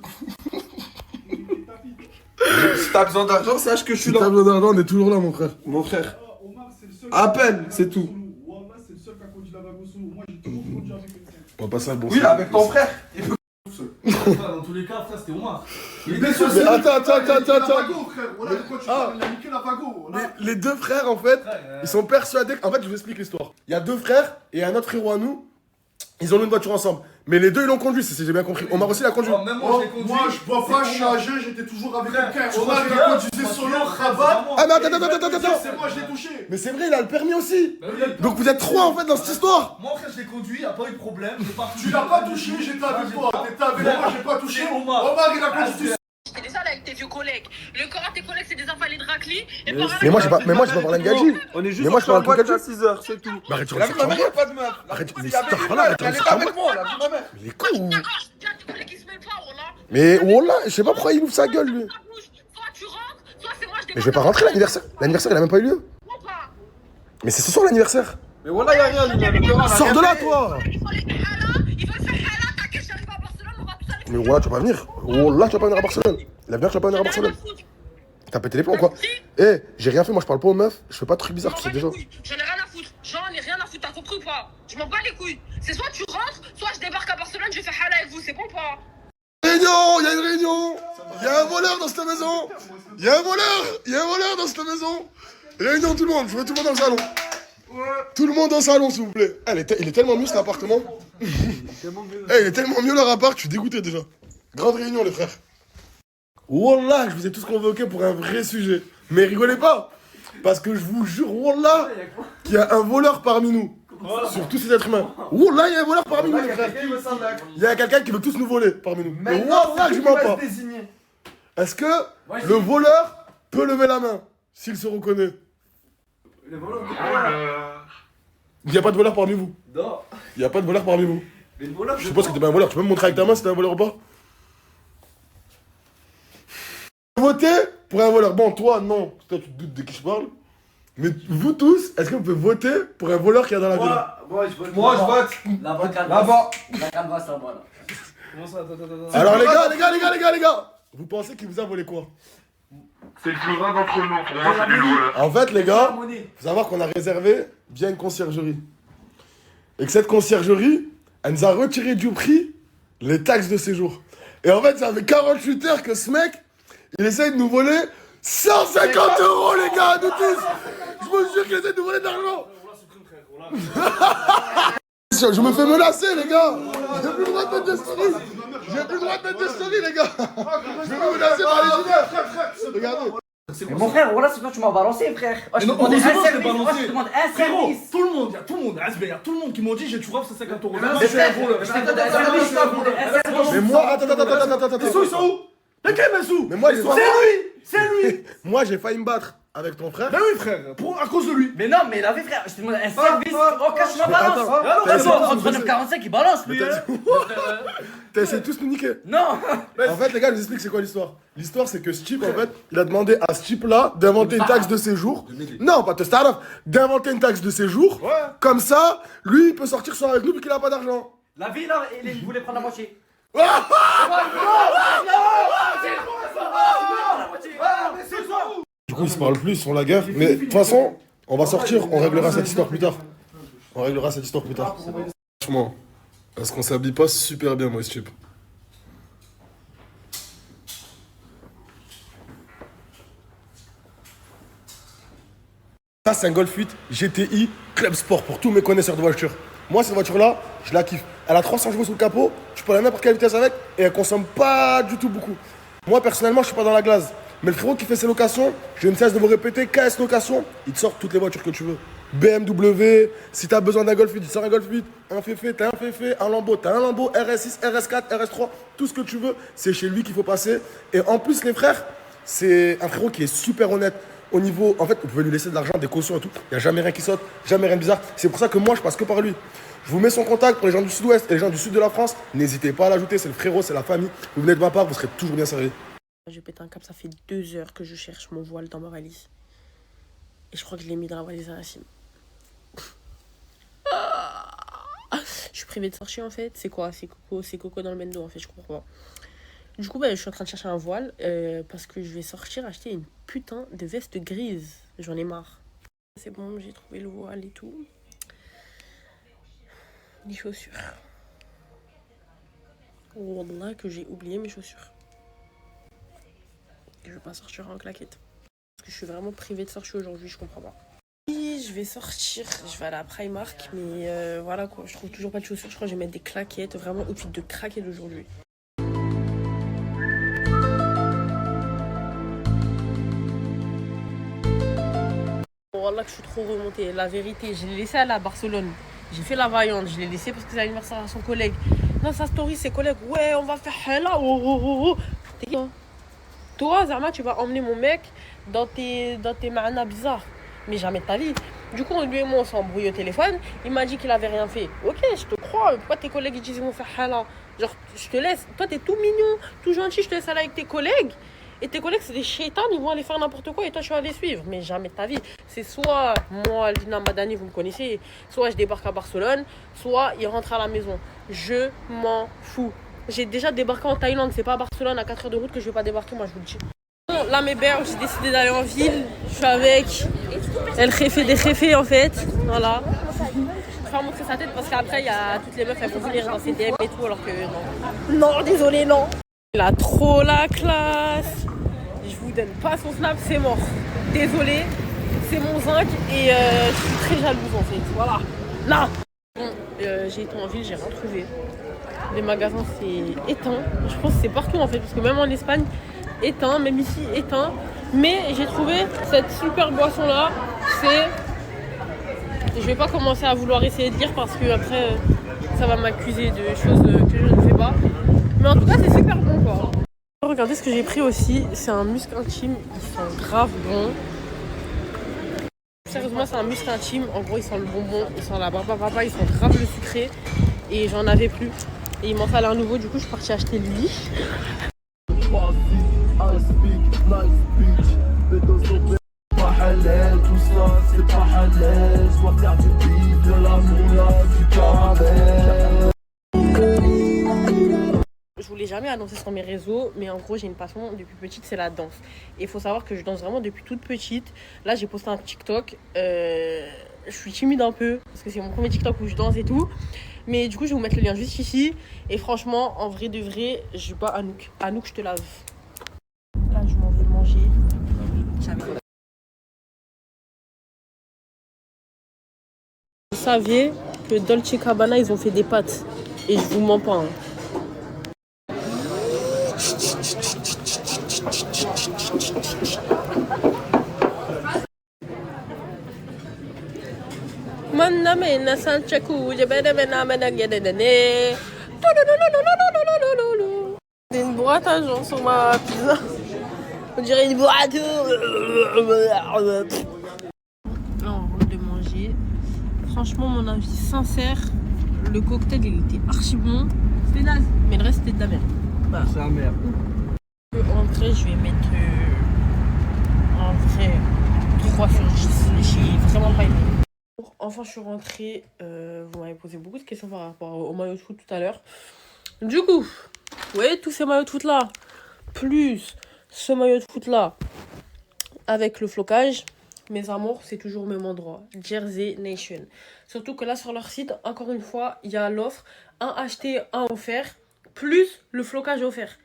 Si t'as besoin d'argent, sache que je suis Si là. t'as besoin d'argent, on est toujours là, mon frère. Mon frère. Omar, c'est le seul. À peine, c'est tout. Wallah, c'est le seul qui a conduit la Vagosso. Moi, j'ai toujours conduit avec quelqu'un. On va passer un bon Oui, avec ton frère. Il peut Dans tous les cas, frère, c'était Omar. Il Mais attends. Il a niqué la Vago. Les deux frères, en fait, ils sont persuadés. En fait, je vous explique l'histoire. Il y a deux frères et un autre frérot à nous. Ils ont eu une voiture ensemble. Mais les deux, ils l'ont conduit, si j'ai bien compris. Omar aussi l'a conduit. Même moi, je l'ai conduit. Moi, je peux pas changer, j'étais toujours avec quelqu'un. Omar, il a conduit solo, cravate. Ah, mais attends. C'est moi, je l'ai touché. Mais c'est vrai, il a le permis aussi. Donc vous êtes trois, en fait, dans cette histoire. Moi, frère, je l'ai conduit, y'a pas eu de problème. Tu l'as pas touché, j'étais avec toi. T'étais avec moi, j'ai pas touché. Omar, il a conduit. T'es déjà là avec tes vieux collègues. Le corps à tes collègues, c'est des invalidés de raclis. Mais moi, j'ai pas parlé de Gadji. On est juste Mais moi, je parle de Gadji. à 6h, c'est tout. Mais arrête, tu La restes vie de ma mère, sur y'a pas de meuf. Arrête, mais Il y avait c'est une pas meuf, là, elle est pas avec moi, la vie de ma mère. Mais il est con ou... Mais Wallah, je sais pas pourquoi il ouvre sa gueule, lui. Soit tu rentres, soit c'est moi je Mais je vais pas rentrer l'anniversaire. L'anniversaire, il a même pas eu lieu. Mais c'est ce soir l'anniversaire. Mais voilà, y'a rien, Lina. Le corps, elle a Sors rien de là, fait. toi. Il faut faire hala, t'inquiète, j'arrive à Barcelone, on va tous aller. Mais Wallah, tu vas pas venir. Wallah, tu vas pas venir à Barcelone. L'avenir, tu vas pas venir à Barcelone. T'as pété les plombs, quoi. Eh, j'ai rien fait, moi, je parle pas aux meufs. Je fais pas de trucs bizarres, tu sais déjà. J'en ai rien à foutre. J'en ai rien à foutre, t'as compris ou pas? Je m'en bats les couilles. C'est soit tu rentres, soit je débarque à Barcelone, je vais faire hala avec vous, c'est bon ou pas? Réunion, il y a une réunion. Il y a un voleur dans cette maison. Il y a un voleur dans cette maison. Réunion, tout le monde. Je veux tout le monde dans le salon. Tout le monde dans le salon, s'il vous plaît. Il est tellement mieux cet appartement. Il est tellement mieux leur appart, je suis dégoûté déjà. Grande réunion, les frères. Wallah, je vous ai tous convoqués pour un vrai sujet. Mais rigolez pas. Parce que je vous jure, Wallah, qu'il y a un voleur parmi nous. Sur tous ces êtres humains. Wallah, il y a un voleur parmi nous, les frères. Il y a quelqu'un qui veut tous nous voler parmi nous. Mais Wallah, je mens pas. Est-ce que le voleur peut lever la main s'il se reconnaît? Il n'y a pas de voleur parmi vous. Non. Il n'y a pas de voleur parmi vous. Je suppose que t'es pas un voleur. Tu peux me montrer avec ta main si t'es un voleur ou pas? Voter pour un voleur. Bon, toi, non. Toi, tu te doutes de qui je parle. Mais vous tous, est-ce que vous pouvez voter pour un voleur qui est dans la ville? Moi, je vote. Là-bas, Là-bas. la canvas là-bas. Là. Comment ça, attends. Alors les gars, vous pensez qu'il vous a volé quoi? C'est le plus grave d'entre nous. Pour moi, c'est lui le voleur. En fait, les gars, faut savoir qu'on a réservé bien une conciergerie. Et que cette conciergerie, elle nous a retiré du prix les taxes de séjour. Et en fait, ça fait 48 heures que ce mec, il essaye de nous voler 150 €, les gars, nous tous. Je me jure qu'il essaie de nous voler de l'argent. Je me fais menacer, les gars. J'ai plus le droit de mettre des stories. Les gars. Je vais me menacer par les dealers. Regardez. Mais mon frère, voilà, c'est toi, tu m'as balancé, frère. Je te demande un service. Je te demande un service. Tout le monde, tout le monde qui m'ont dit, tu vois, c'est 50 €. Je te donne un service. Mais moi, attends. Les sous, ils sont où? Lesquels, mes sous? Mais moi, j'ai pas. C'est lui. Moi, j'ai failli me battre avec ton frère. Ben oui, frère, à cause de lui. Mais non, mais il avait, frère, je te demande un service. Oh, cache ma balance. Entre 9,45, il balance, lui. T'as essayé de tous nous niquer. Non. En fait, les gars, je vous explique c'est quoi l'histoire. L'histoire, c'est que ce type, en fait, il a demandé à ce type-là d'inventer une taxe de séjour. Non, pas de start-up. D'inventer une taxe de séjour. Comme ça, lui, il peut sortir soir avec nous, vu qu'il a pas d'argent. La vie, là, il voulait prendre la moitié. Du coup, ils se parlent plus, ils font la guerre. Mais de toute façon, on va sortir, on réglera cette histoire plus tard. Franchement, est-ce qu'on s'habille pas super bien, moi, ce type? Ça, c'est un Golf 8 GTI Club Sport pour tous mes connaisseurs de voitures. Moi, cette voiture-là, je la kiffe. Elle a 300 chevaux sous le capot, tu peux aller à n'importe quelle vitesse avec et elle consomme pas du tout beaucoup. Moi, personnellement, je suis pas dans la glace. Mais le frérot qui fait ses locations, je ne cesse de vous répéter, KS Location, il te sort toutes les voitures que tu veux. BMW, si t'as besoin d'un Golf 8, il sort un Golf 8, un Féfé, t'as un Féfé, un Lambo, t'as un Lambo, RS6, RS4, RS3, tout ce que tu veux, c'est chez lui qu'il faut passer. Et en plus, les frères, c'est un frérot qui est super honnête. Au niveau, en fait, vous pouvez lui laisser de l'argent, des cautions et tout. Il n'y a jamais rien qui saute, jamais rien de bizarre. C'est pour ça que moi, je passe que par lui. Je vous mets son contact pour les gens du sud-ouest et les gens du sud de la France. N'hésitez pas à l'ajouter, c'est le frérot, c'est la famille. Vous venez de ma part, vous serez toujours bien servi. J'ai pété un câble, ça fait 2 heures que je cherche mon voile dans ma valise. Et je crois que je l'ai mis dans la valise à Nassim. Je suis privée de sortir en fait. C'est quoi? C'est Coco dans le Mendo en fait, je comprends pas. Du coup, je suis en train de chercher un voile parce que je vais sortir acheter une putain de veste grise. J'en ai marre. C'est bon, j'ai trouvé le voile et tout. Les chaussures. Wallah que j'ai oublié mes chaussures. Je vais pas sortir en claquette. Parce que je suis vraiment privée de sortir aujourd'hui, je comprends pas. Oui, je vais sortir, je vais aller à Primark, mais voilà quoi, je trouve toujours pas de chaussures. Je crois que je vais mettre des claquettes, vraiment outfit de craquette aujourd'hui. Wallah que je suis trop remontée. La vérité, je l'ai laissé aller à Barcelone. J'ai fait la vaillante, je l'ai laissé parce que c'est l'anniversaire à son collègue. Dans sa story, ses collègues, ouais, on va faire là, oh. T'es qui? Toi, Zama, tu vas emmener mon mec dans tes manas bizarres. Mais jamais de ta vie. Du coup, lui et moi, on s'est embrouillé au téléphone. Il m'a dit qu'il avait rien fait. Ok, je te crois. Pourquoi tes collègues ils disent ils vont faire hala? Genre, je te laisse. Toi, t'es tout mignon, tout gentil. Je te laisse aller avec tes collègues. Et tes collègues, c'est des chétans. Ils vont aller faire n'importe quoi. Et toi, tu vas les suivre. Mais jamais de ta vie. C'est soit moi, Lina Madani, vous me connaissez. Soit je débarque à Barcelone. Soit il rentre à la maison. Je m'en fous. J'ai déjà débarqué en Thaïlande. C'est pas à Barcelone à 4 heures de route que je vais pas débarquer. Moi, je vous le dis. Bon, là, mes bères, j'ai décidé d'aller en ville. Je suis avec El Jefe des Jefes en fait. Voilà. Je vais pas montrer sa tête parce qu'après, il y a toutes les meufs, elles vont venir dans ses DM et tout. Alors que non. Non, désolé, non. Il a trop la classe. Je vous donne pas son snap, c'est mort. Désolé, c'est mon zinc et je suis très jalouse en fait. Voilà. Là. Bon, j'ai été en ville, j'ai rien trouvé. Les magasins, c'est éteint. Je pense que c'est partout en fait, parce que même en Espagne, éteint, même ici, éteint. Mais j'ai trouvé cette super boisson là. C'est. Je vais pas commencer à vouloir essayer de lire parce que après, ça va m'accuser de choses que je ne fais pas. Mais en tout cas, c'est super bon quoi. Regardez ce que j'ai pris aussi, c'est un musc intime, ils sont grave bons. Sérieusement, c'est un musc intime, en gros, ils sentent le bonbon, ils sentent la barbapapa, ils sentent grave le sucré. et j'en avais plus. Et il m'en fallait un nouveau, du coup je suis partie acheter lui. Tout ça c'est pas halal, soit faire du bif, de la moula, du caramel. Je voulais jamais annoncer sur mes réseaux, mais en gros j'ai une passion depuis petite, c'est la danse. Et il faut savoir que je danse vraiment depuis toute petite. Là j'ai posté un TikTok, je suis timide un peu, parce que c'est mon premier TikTok où je danse et tout. Mais du coup je vais vous mettre le lien juste ici. Et franchement, en vrai de vrai, je bats Anouk. Anouk, je te lave. Là je m'en vais manger. Vous saviez que Dolce Cabana ils ont fait des pâtes. Et je vous mens pas. Hein. Une boîte à gens sur ma pizza. On dirait une boîte. Là, on rentre de manger. Franchement, mon avis sincère, le cocktail il était archi bon. C'était naze. Mais le reste c'était de la merde. Voilà. C'est la merde. En vrai, je vais mettre en vrai 3 sur 10. J'ai vraiment pas aimé. Enfin, je suis rentrée. Vous m'avez posé beaucoup de questions par rapport au maillot de foot tout à l'heure. Du coup, vous voyez tous ces maillots de foot là, plus ce maillot de foot là, avec le flocage, mes amours, c'est toujours au même endroit. Jersey Nation. Surtout que là, sur leur site, encore une fois, il y a l'offre 1 acheté, 1 offert, plus le flocage offert.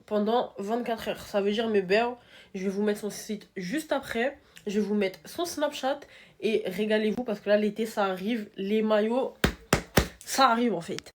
Pendant 24 heures. Ça veut dire, mes belles, je vais vous mettre son site juste après. Je vais vous mettre son Snapchat et régalez-vous parce que là, l'été, ça arrive. Les maillots, ça arrive en fait.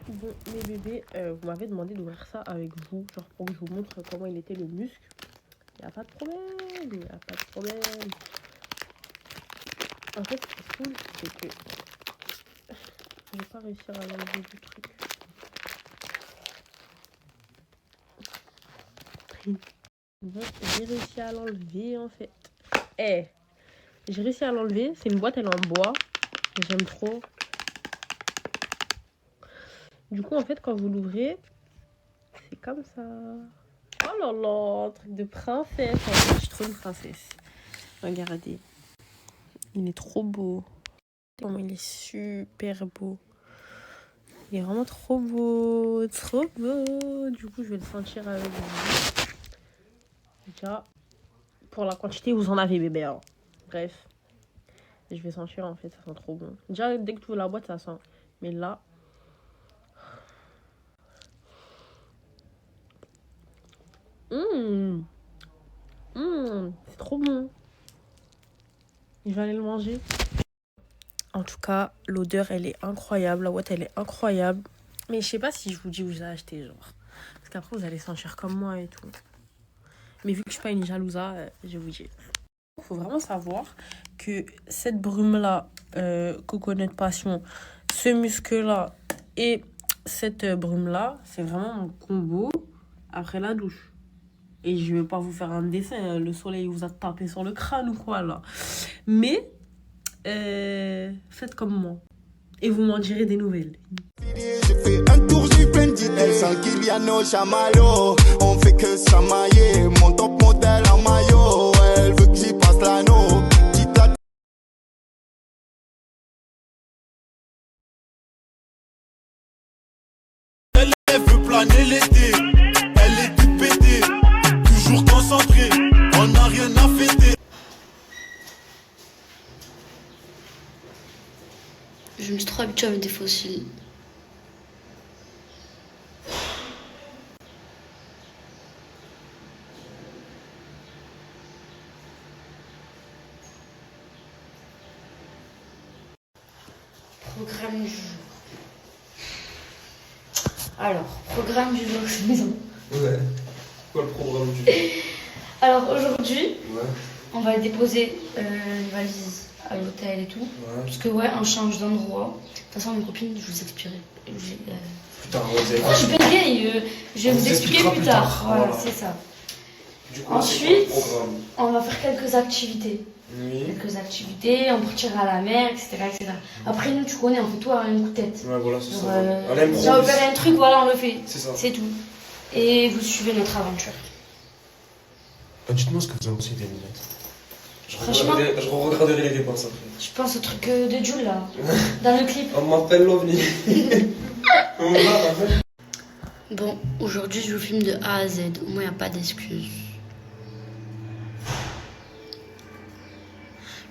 Bon, mes bébés, vous m'avez demandé d'ouvrir ça avec vous, genre pour que je vous montre comment il était le muscle. Il n'y a pas de problème, il n'y a pas de problème. En fait, ce qui est cool, c'est que je vais pas réussir à l'enlever du truc. Bon, j'ai réussi à l'enlever en fait. J'ai réussi à l'enlever, c'est une boîte, elle est en bois. J'aime trop. Du coup, en fait, quand vous l'ouvrez, c'est comme ça. Oh là là, truc de princesse. En fait, je suis trop une princesse. Regardez. Il est trop beau. Oh, il est super beau. Il est vraiment trop beau. Trop beau. Du coup, je vais le sentir avec vous. Déjà, pour la quantité, vous en avez, bébé. Hein. Bref. Je vais sentir, en fait, ça sent trop bon. Déjà, dès que tu ouvres la boîte, ça sent. Mais là... c'est trop bon. Je vais aller le manger. En tout cas, l'odeur, elle est incroyable. La boîte, elle est incroyable. Mais je sais pas si je vous dis où j'ai acheté, genre. Parce qu'après, vous allez sentir comme moi et tout. Mais vu que je suis pas une jalousa, je vous dis. Il faut vraiment savoir que cette brume-là, Coconut Passion, ce muscle-là et cette brume-là, c'est vraiment mon combo après la douche. Et je vais pas vous faire un dessin, le soleil vous a tapé sur le crâne ou quoi là. Mais, faites comme moi. Et vous m'en direz des nouvelles. J'ai fait un tour, j'ai plein d'idées. Sans Kyliano Chamallow, on fait que chamailler. Mon top modèle en maillot, elle veut que j'y passe l'anneau. Elle veut planer l'été, elle est toute pétée. Toujours concentrée, on n'a rien à fêter. Je me suis trop habituée à mettre des fossiles. Programme du jour. Alors, programme du jour, je suis maison. Ouais. Quoi le programme du jour? Alors aujourd'hui, Ouais. on va déposer une valise à l'hôtel et tout. Parce que ouais, on change d'endroit. De toute façon, mes copines, je vous expliquerai. Putain, Je suis pas gay, je vais vous expliquer plus tard. Voilà, c'est ça. Ensuite, on va faire quelques activités. Quelques activités, on partira à la mer, etc., etc. Après, nous, tu connais, on fait tout à un coup de tête. Ouais, voilà, c'est ça. Si on veut faire un truc, voilà, on le fait. C'est ça. C'est tout. Et vous suivez notre aventure. Dites-moi ce que vous en pensez des lunettes. Franchement, Je regarderai les réponses après. je pense au truc de Jules là, dans le clip. On m'appelle l'OVNI. Bon, aujourd'hui, je vous filme de A à Z. Au moins, il n'y a pas d'excuses.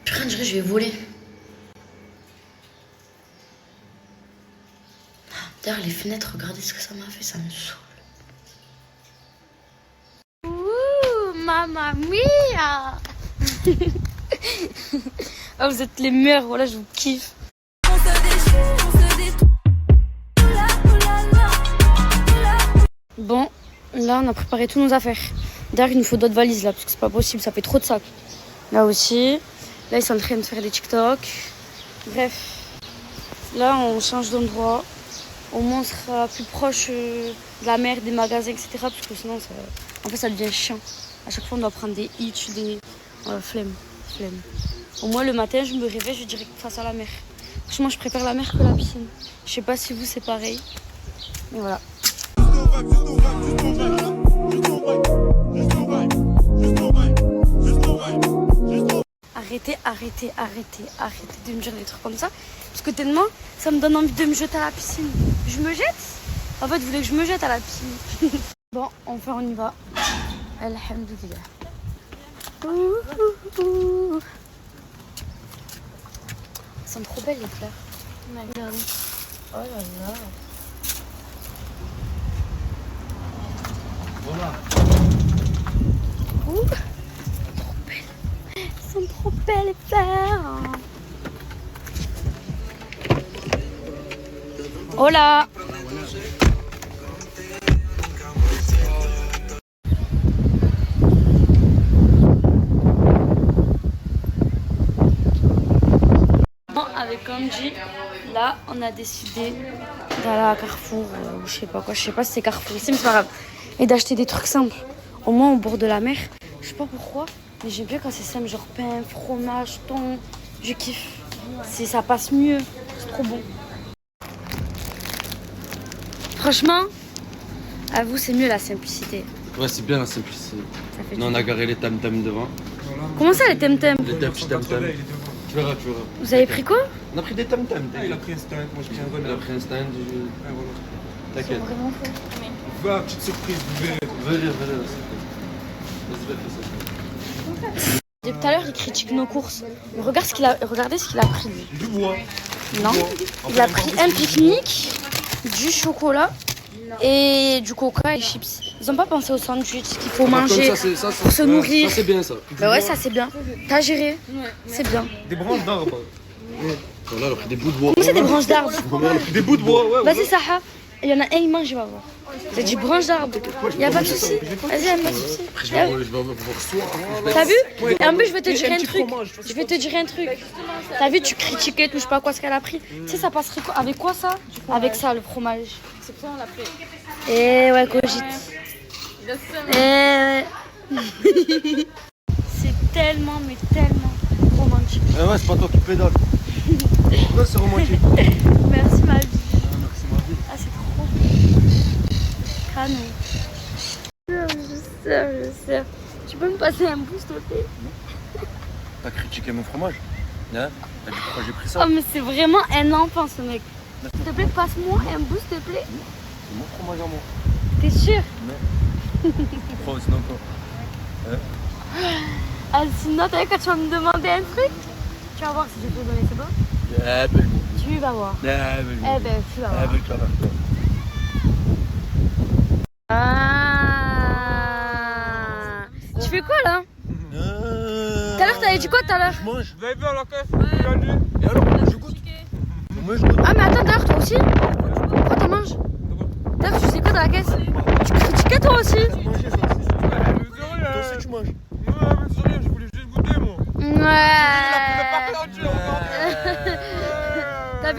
Putain, je dirais je vais voler. D'ailleurs, les fenêtres, regardez ce que ça m'a fait, ça me saoule. Ouh, mamma mia. Ah, vous êtes les meilleurs, voilà, je vous kiffe. Bon, là, on a préparé tous nos affaires. D'ailleurs, il nous faut d'autres valises là, parce que c'est pas possible, ça fait trop de sacs. Là aussi. Là, ils sont en train de faire des TikTok. Bref, là, on change d'endroit. Au moins, on sera plus proche de la mer, des magasins, etc. Parce que sinon, ça, en fait, ça devient chiant. À chaque fois, on doit prendre des hitch, des... flemme. Au moins, le matin, je me réveille, je suis direct face à la mer. Franchement, je préfère la mer que la piscine. Je sais pas si vous, c'est pareil. Mais voilà. Arrêtez de me dire des trucs comme ça. Parce que tellement, ça me donne envie de me jeter à la piscine. Je me jette? En fait, vous voulez que je me jette à la piscine? Bon, enfin, on y va. Alhamdoulilah. Elles sont trop belles, les fleurs. Regardez. Oh là là. Voilà. Ouh. Elles sont trop belles, les fleurs. Oh là. Avec Angie, là, on a décidé d'aller à Carrefour, ou je sais pas quoi, je sais pas si c'est Carrefour ici, mais c'est pas grave. Et d'acheter des trucs simples, au moins au bord de la mer. Je sais pas pourquoi, mais j'aime bien quand c'est simple, genre pain, fromage, thon, je kiffe. Ça passe mieux, c'est trop bon. Franchement, à vous, c'est mieux la simplicité. Ouais, c'est bien la simplicité. Non, on a garé les tam-tams devant. Comment ça, les tam-tams? Les tam-tams. Tu verras. Vous avez pris quoi? On a pris des tam-tams. Il a pris un stand, moi j'ai pris un gun. Il a pris un stand. T'inquiète. Vraiment faux. Voilà, petite surprise, vous verrez. Venez. Depuis tout à l'heure, il critique nos courses. Mais regardez ce qu'il a pris, lui. Du bois. Non, il a pris un pique-nique, du chocolat et du coca et chips. Ils ont pas pensé au sandwich qu'il faut manger pour se nourrir. Ça, c'est bien, ça. Bah ouais, ça c'est bien. T'as géré. C'est bien. Des branches d'arbres. Voilà, elle a pris des bouts de bois. Comment c'est des branches d'arbres? Elle a pris des bouts de bois, ouais. Vas-y, Saha. Il y en a un, il mange, il va voir. C'est du branche d'arbre. Il n'y a pas de souci. Vas-y, il n'y a pas de souci. Je vais voir soir. T'as vu? Et en plus, je vais te dire un truc. T'as vu, tu critiquais tout, je sais pas quoi ce qu'elle a pris. Tu sais, ça passerait quoi? Avec quoi ça? Avec ça, le fromage. C'est pour ça qu'on l'a pris. Eh ouais, cogite. C'est tellement, mais tellement romantique. Eh ouais, c'est pas toi qui pédale. Pourquoi c'est romantique? Merci ma vie. Merci ma vie. Ah, c'est trop canon. Je sais. Tu peux me passer un bout, s'il te plaît? T'as critiqué mon fromage? Hein? T'as dit pourquoi j'ai pris ça? Oh, mais c'est vraiment un enfant, ce mec. S'il te plaît, passe-moi un bout, s'il te plaît. C'est mon fromage à moi. T'es sûr? Non. Oh, sinon quoi? Ah, sinon, t'as vu quand tu vas me demander un truc? Tu vas voir si je peux te donner, c'est bon? Tu vas voir. Tu vas voir. Ah. Tu fais quoi là? Tout à l'heure, t'avais dit quoi tout à l'heure? Vous avez vu à la caisse? Et alors, je goûte. Moi, je goûte. Ah, mais attends, d'ailleurs, toi aussi? Pourquoi t'en manges? D'ailleurs, tu sais quoi dans la caisse? Tu critiquais toi aussi? Toi aussi, tu manges. Ouais, mais c'est rien, je voulais juste goûter, moi. Ouais.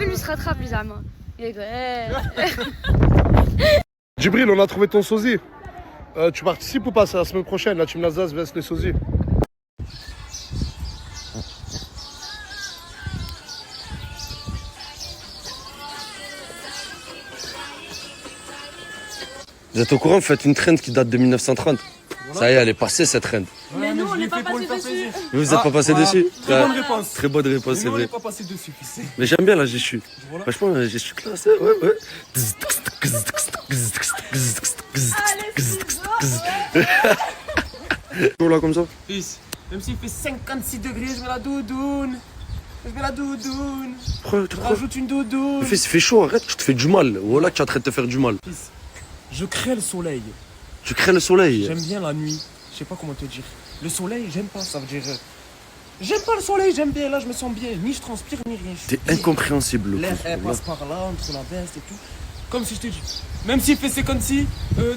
lui se rattrape, les amis. Il est Djibril, on a trouvé ton sosie. Tu participes ou pas? C'est la semaine prochaine, la team Lazare vs les sosies. Vous êtes au courant, vous faites une trend qui date de 1930. Voilà. Ça y est, elle est passée cette trend. Mais nous, on n'est pas passé dessus. Vous n'êtes pas passé dessus? Très bonne réponse. Très bonne réponse, c'est nous, vrai. on n'est pas passé dessus. Mais j'aime bien la Jésus. Voilà. Franchement, la Jésus classe. Ouais. Là comme ça. Fils, même s'il fait 56 degrés, je mets la doudoune. Rajoute une doudoune. Fils, il fait chaud, arrête, tu te fais du mal. Voilà, tu es en train de te faire du mal. Fils, je crée le soleil. Tu crées le soleil? J'aime bien la nuit. Je sais pas comment te dire. Le soleil, j'aime pas, ça veut dire. J'aime pas le soleil, j'aime bien. Là, je me sens bien. Ni je transpire, ni rien. T'es incompréhensible. L'air, elle passe par là, entre la veste et tout. Comme si je te dis. Même s'il fait 56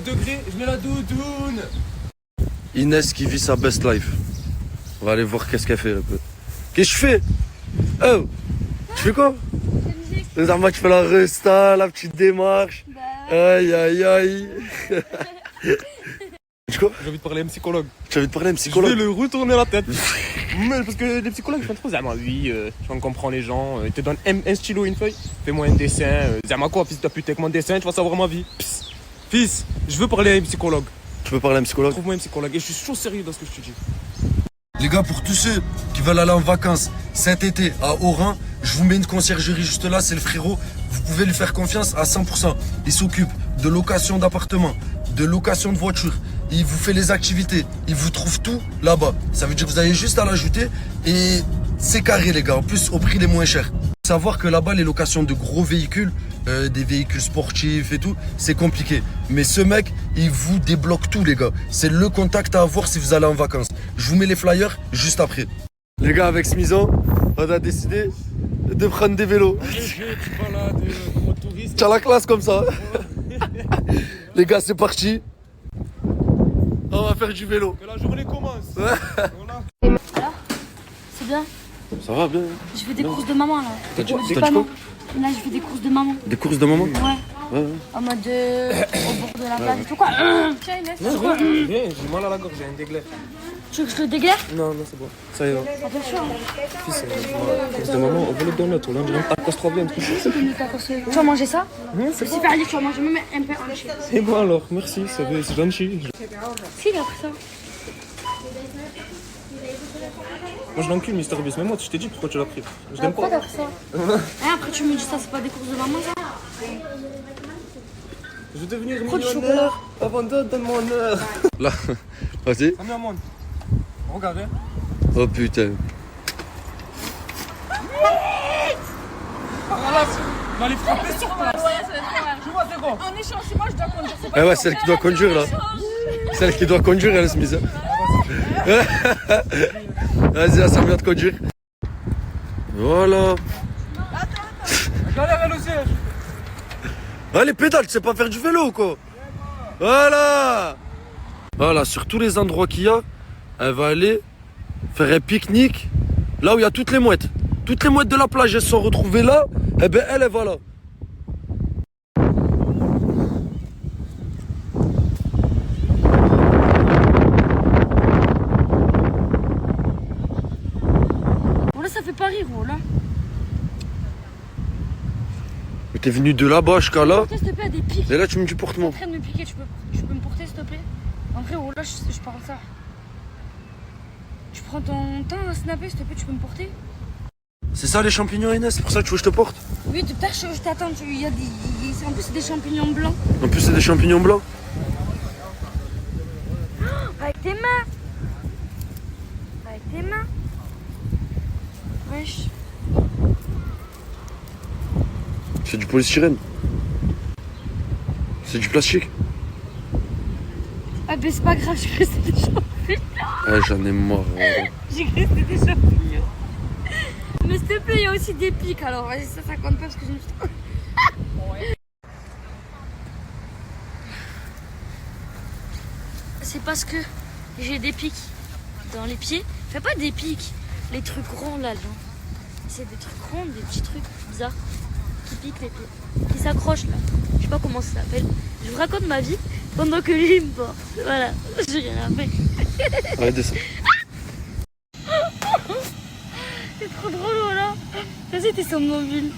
degrés, je mets la doudoune. Inès qui vit sa best life. On va aller voir qu'est-ce qu'elle fait un peu. Qu'est-ce que je fais? Oh, tu fais quoi? Zama, tu fais la resta, la petite démarche. Aïe. Tu quoi? J'ai envie de parler à un psychologue. Tu as envie de parler à un psychologue? Je vais le retourner la tête. Mais parce que les psychologues, ils font trop Zama. Oui, on comprend les gens. Ils te donnent un stylo, une feuille. Fais-moi un dessin. Zama quoi, fils de pute, avec mon dessin, tu vas savoir ma vie. Psst. Fils, je veux parler à un psychologue. Tu veux parler à un psychologue? Trouve-moi un psychologue. Et je suis chaud sérieux dans ce que je te dis. Les gars, pour tous ceux qui veulent aller en vacances cet été à Oran, je vous mets une conciergerie juste là, c'est le frérot. Vous pouvez lui faire confiance à 100%. Il s'occupe de location d'appartements, de location de voitures. Il vous fait les activités. Il vous trouve tout là-bas. Ça veut dire que vous avez juste à l'ajouter et c'est carré les gars. En plus, au prix les moins chers. Savoir que là-bas, les locations de gros véhicules, des véhicules sportifs et tout, c'est compliqué. Mais ce mec, il vous débloque tout les gars. C'est le contact à avoir si vous allez en vacances. Je vous mets les flyers juste après. Les gars, avec Smizo, on a décidé de prendre des vélos. Tu as la classe comme ça. Les gars, c'est parti. On va faire du vélo. Que la journée commence. Alors, c'est bien. Ça va bien. Je fais des courses de maman là. T'as dit quoi? Là, je fais des courses de maman. Des courses de maman? Ouais. En mode au bord de la plage et tout quoi. Tiens Inès, Non, rien, j'ai mal à la gorge, j'ai un déglaire. Tu veux que je le déglaire? Non, c'est bon. Ça y va. Attention. Fils, course de maman, on veut le donut, on dirait un tacos trop bien. Tu vas manger ça? C'est super libre, tu vas manger même un peu en chien. C'est bon alors, merci, c'est gentil. Si, il a pris ça. Moi je l'encule, Mister Beast, mais moi je t'ai dit pourquoi tu l'as pris. Je l'aime Pourquoi pas. t'as pris ça? Après tu me dis ça, c'est pas des courses de maman ça? Je vais devenir Trop de millionnaire. Avant de donne-moi un heure. Là, vas-y. Salut Amande. Regarde. Hein. Oh putain. Voilà, on va les frapper sur place. Tu vois, c'est bon. En échange, c'est moi, je dois conduire. C'est Ah ouais, celle qui doit conduire là. Celle qui doit conduire, elle se mise. Vas-y, ça vient de conduire. Voilà. Galère elle aussi. Allez, pédale, tu sais pas faire du vélo ou quoi? Voilà. Voilà, sur tous les endroits qu'il y a, elle va aller faire un pique-nique là où il y a toutes les mouettes. Toutes les mouettes de la plage, elles se sont retrouvées là. Et ben elle va là. Bon là ça fait pas rire gros là. Mais t'es venu de là-bas jusqu'à là. S'il te plaît, des pics. Et là tu me dis porte-moi. T'es en train de me piquer, tu peux me porter s'il te plaît? En vrai gros là je parle ça. Tu prends ton temps à snapper s'il te plaît, tu peux me porter? C'est ça les champignons Inès, c'est pour ça que tu veux que je te porte? Oui, peut-être je t'attends, il y a en plus c'est des champignons blancs. En plus c'est des champignons blancs. Avec tes mains. Avec tes mains. Wesh. C'est du polystyrène. C'est du plastique. Ah ben c'est pas grave, j'ai cru que c'était des champignons. Ah j'en ai marre. J'ai cru que c'était des champignons. Mais s'il te plaît, il y a aussi des pics alors, vas-y ça compte pas parce que je me suis... C'est parce que j'ai des pics dans les pieds. Fais pas des pics, les trucs ronds là, genre. C'est des trucs ronds, des petits trucs bizarres. qui pique les pieds. Qui s'accroche là. Je sais pas comment ça s'appelle. Je vous raconte ma vie pendant que lui il me porte. Voilà, j'ai rien à faire. Arrête ça. C'est trop drôle, voilà. Vas-y, t'es somnambule.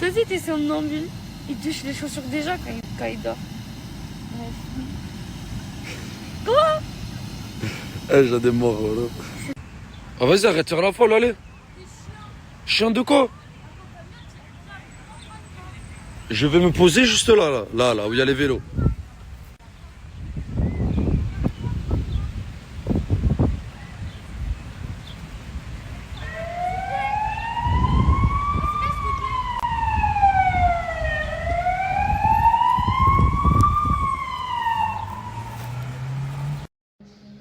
Vas-y, t'es somnambule. Il touche les chaussures déjà quand il dort. Quoi? J'ai des morts, voilà. Ah, vas-y, arrête de faire la folle, allez. Chien de quoi? Je vais me poser juste là, là où il y a les vélos.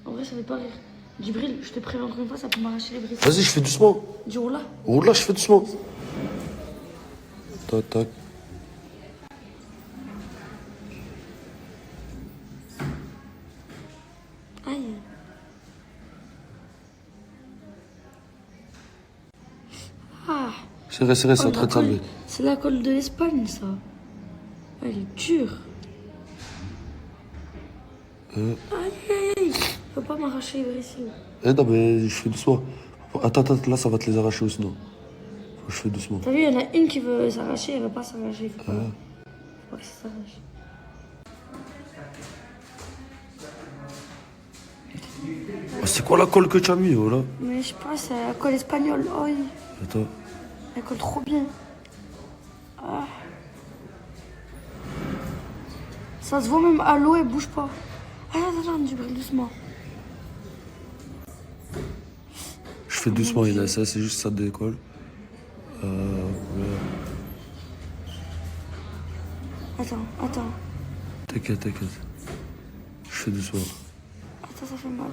En vrai, ça fait pas rire. Djibril, je te préviens encore une fois, ça peut m'arracher les brises. Vas-y, je fais doucement. Dis roule là. Roule là, je fais doucement. Tac, tac. Aïe. Ah. C'est vrai, c'est en train de s'enlever. C'est la colle de l'Espagne, ça. Elle est dure. Aïe, aïe, aïe. Faut pas m'arracher les brises. Non, mais je fais doucement. Attends, là, ça va te les arracher aussi, non? Faut que je fais doucement. T'as vu, il y en a une qui veut s'arracher, elle veut pas s'arracher. Faut pas que ça s'arrache. Ah, c'est quoi la colle que tu as mis, là? Mais je sais pas, c'est la colle espagnole. Oh, oui. Attends. Elle colle trop bien. Ah. Ça se voit même à l'eau, elle bouge pas. Ah, attends, du bruit doucement. Je fais doucement, il a ça, c'est juste ça décolle. Ouais. Attends. T'inquiète. Je fais doucement. Attends, ça fait mal.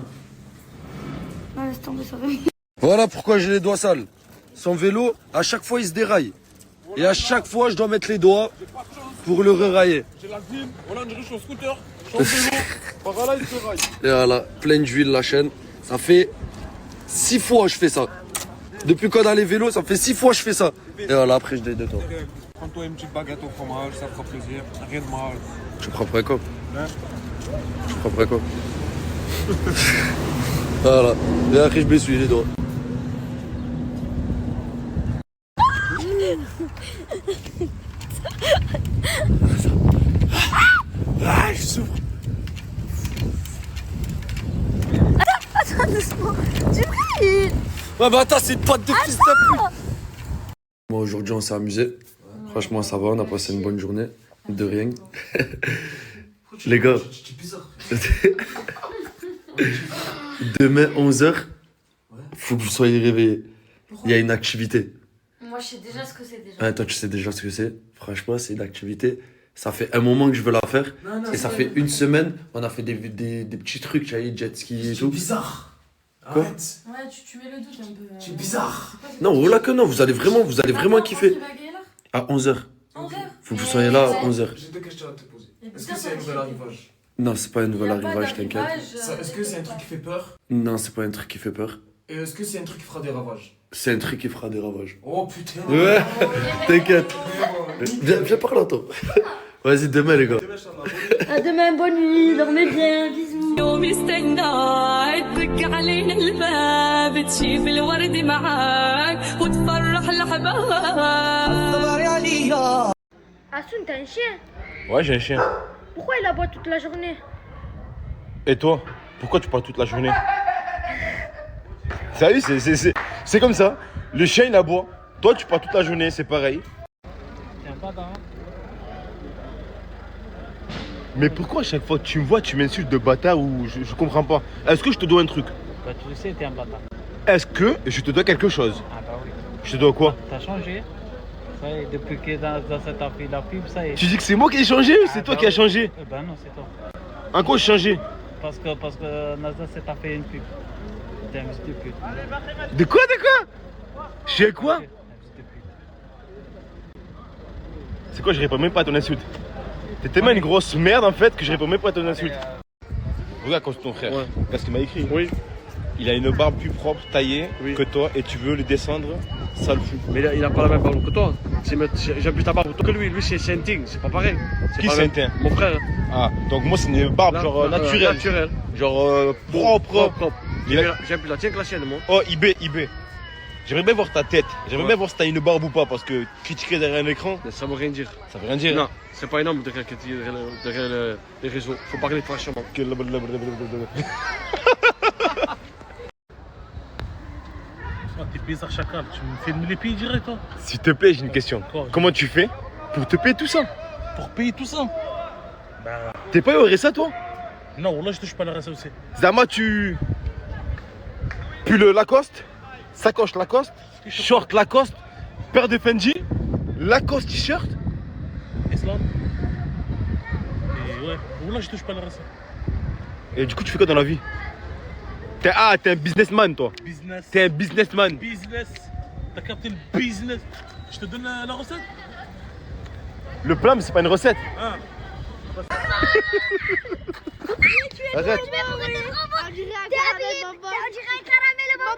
Non, laisse tomber, ça fait mal. Voilà pourquoi j'ai les doigts sales. Son vélo, à chaque fois, il se déraille. Et à chaque fois, je dois mettre les doigts pour le rerailler. J'ai la clim, voilà, on dirait son scooter, son vélo, par là, il se raille. Et voilà, pleine d'huile la chaîne. Ça fait 6 fois que je fais ça. Depuis qu'on a les vélos, ça fait 6 fois que je fais ça. Et voilà, après je détends. Prends-toi une petite baguette au fromage, ça fera plaisir, rien de mal. Je prends après quoi? Hein? Je prends après quoi? Voilà, et après je m'essuie les doigts. Ah, je souffre. Attends, doucement. Djibril. Ouais, bah attends, c'est une pote de fils de pute. Moi, aujourd'hui, on s'est amusé. Franchement, ça va, on a passé une bonne journée. De rien. Les gars. Demain, 11h, faut que vous soyez réveillés. Il y a une activité. Moi, je sais déjà ce que c'est déjà. Ouais, toi, tu sais déjà ce que c'est. Franchement, c'est une activité. Ça fait un moment que je veux la faire. Et ça fait une semaine, on a fait des petits trucs, tu vois, jet ski et tout. C'est bizarre. Quoi? Arrête. Ouais, tu mets le doute un peu. C'est bizarre. Non, voilà que non, vous allez vraiment kiffer. À 11h. 11h. Faut que vous soyez là à 11h. J'ai deux questions à te poser. Est-ce que c'est un nouvel arrivage? Non, c'est pas un nouvel arrivage, t'inquiète. Est-ce que c'est un truc qui fait peur? Non, c'est pas un truc qui fait peur. Et est-ce que c'est un truc qui fera des ravages? C'est un truc qui fera des ravages. Oh putain. Ouais, t'inquiète. Viens par là, toi. Vas-y, demain, les gars. À demain, bonne nuit, dormez bien, bisous. يوم يستنى تدق علينا الباب تجيب الورد معاك وتفرح الأحباب الصبر عليا. Assoun, t'as un chien? Ouais, j'ai un chien. Pourquoi il aboie toute la journée? Et toi, pourquoi tu parles toute la journée? Sérieux, c'est comme ça. Le chien, il aboie. Toi, tu parles toute la journée, c'est pareil. Mais pourquoi à chaque fois que tu me vois, tu m'insultes de bâtard ou je comprends pas. Est-ce que je te dois un truc? Bah, tu le sais, t'es un bâtard. Est-ce que je te dois quelque chose? Ah bah oui. Je te dois quoi? T'as changé. Ça y est, depuis que dans cette affaire, la pub, ça y est. Tu dis que c'est moi qui ai changé ou c'est toi qui as changé? Bah non, c'est toi. En quoi j'ai changé? Parce que dans cette affaire, une pub. T'es un fils de pute. De quoi? Je suis quoi? C'est quoi, je réponds même pas à ton insulte. T'es tellement une grosse merde en fait que je réponds même pas à ton insulte. Regarde comme ton frère, regarde ce qu'il m'a écrit. Oui. Il a une barbe plus propre, taillée que toi et tu veux le descendre Ça le fout. Mais il a pas la même barbe que toi. J'ai plus ta barbe que lui. Lui, c'est un ting, c'est pas pareil. Qui c'est un ting? Mon frère. Ah, donc moi, c'est une barbe genre naturelle. Naturelle. Genre propre. J'ai plus la tienne que la sienne, moi. Oh, IB. J'aimerais bien voir ta tête. J'aimerais bien voir si t'as une barbe ou pas, parce que critiquer derrière un écran, ça veut rien dire. Ça veut rien dire. Non, c'est pas énorme derrière les réseaux. Faut parler franchement. T'es bizarre chacal, tu me fais les payer direct toi. S'il te plaît, j'ai une question. Comment tu fais pour te payer tout ça? Pour payer tout ça? Bah. T'es pas au RSA toi? Non, là je touche pas le RSA aussi. Zama, tu. Pull Lacoste, sacoche Lacoste, short Lacoste, paire de Fendi, Lacoste t-shirt. Islam. Et ouais, là je touche pas le RSA. Et du coup, tu fais quoi dans la vie? T'es un businessman toi. Business. T'es un businessman. Business. T'as capté le business. Je te donne la recette. Le plat, mais c'est pas une recette. Ah. Arrête. On dirait un caramel, maman,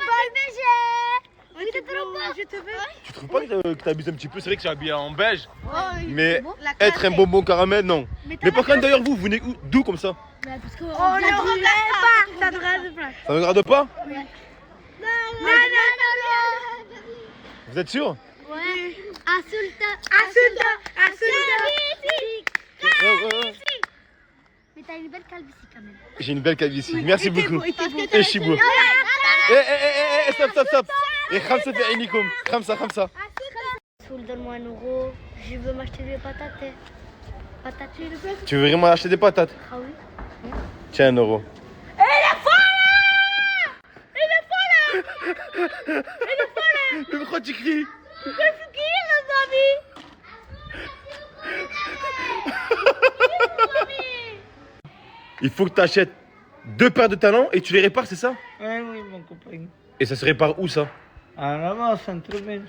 je te veux. Tu trouves pas que t'abuses un petit peu? C'est vrai que tu es habillé en beige. Oh, Mais bon, la être un classe. bonbon caramel, non. Mais par contre, d'ailleurs, vous venez d'où comme ça? Parce que on ne regarde pas. Ça ne regarde pas. Ça ne regarde pas? Oui. Non. Vous êtes sûr? Ouais. Insulte. Ouais. Mais t'as une belle calvitie quand même. J'ai une belle calvitie. Merci beaucoup. Et Chibou. Stop. Et Khamsa fi ainikum. Khamsa. Soul, donne-moi 1 euro. Je veux m'acheter des patates. Tu veux vraiment acheter des patates? Ah oui. Tiens, 1 euro. Mais pourquoi tu cries? Il faut que tu achètes 2 paires de talons et tu les répares, c'est ça? Oui, mon copain. Et ça se répare où ça? À là-bas, c'est un truc bien.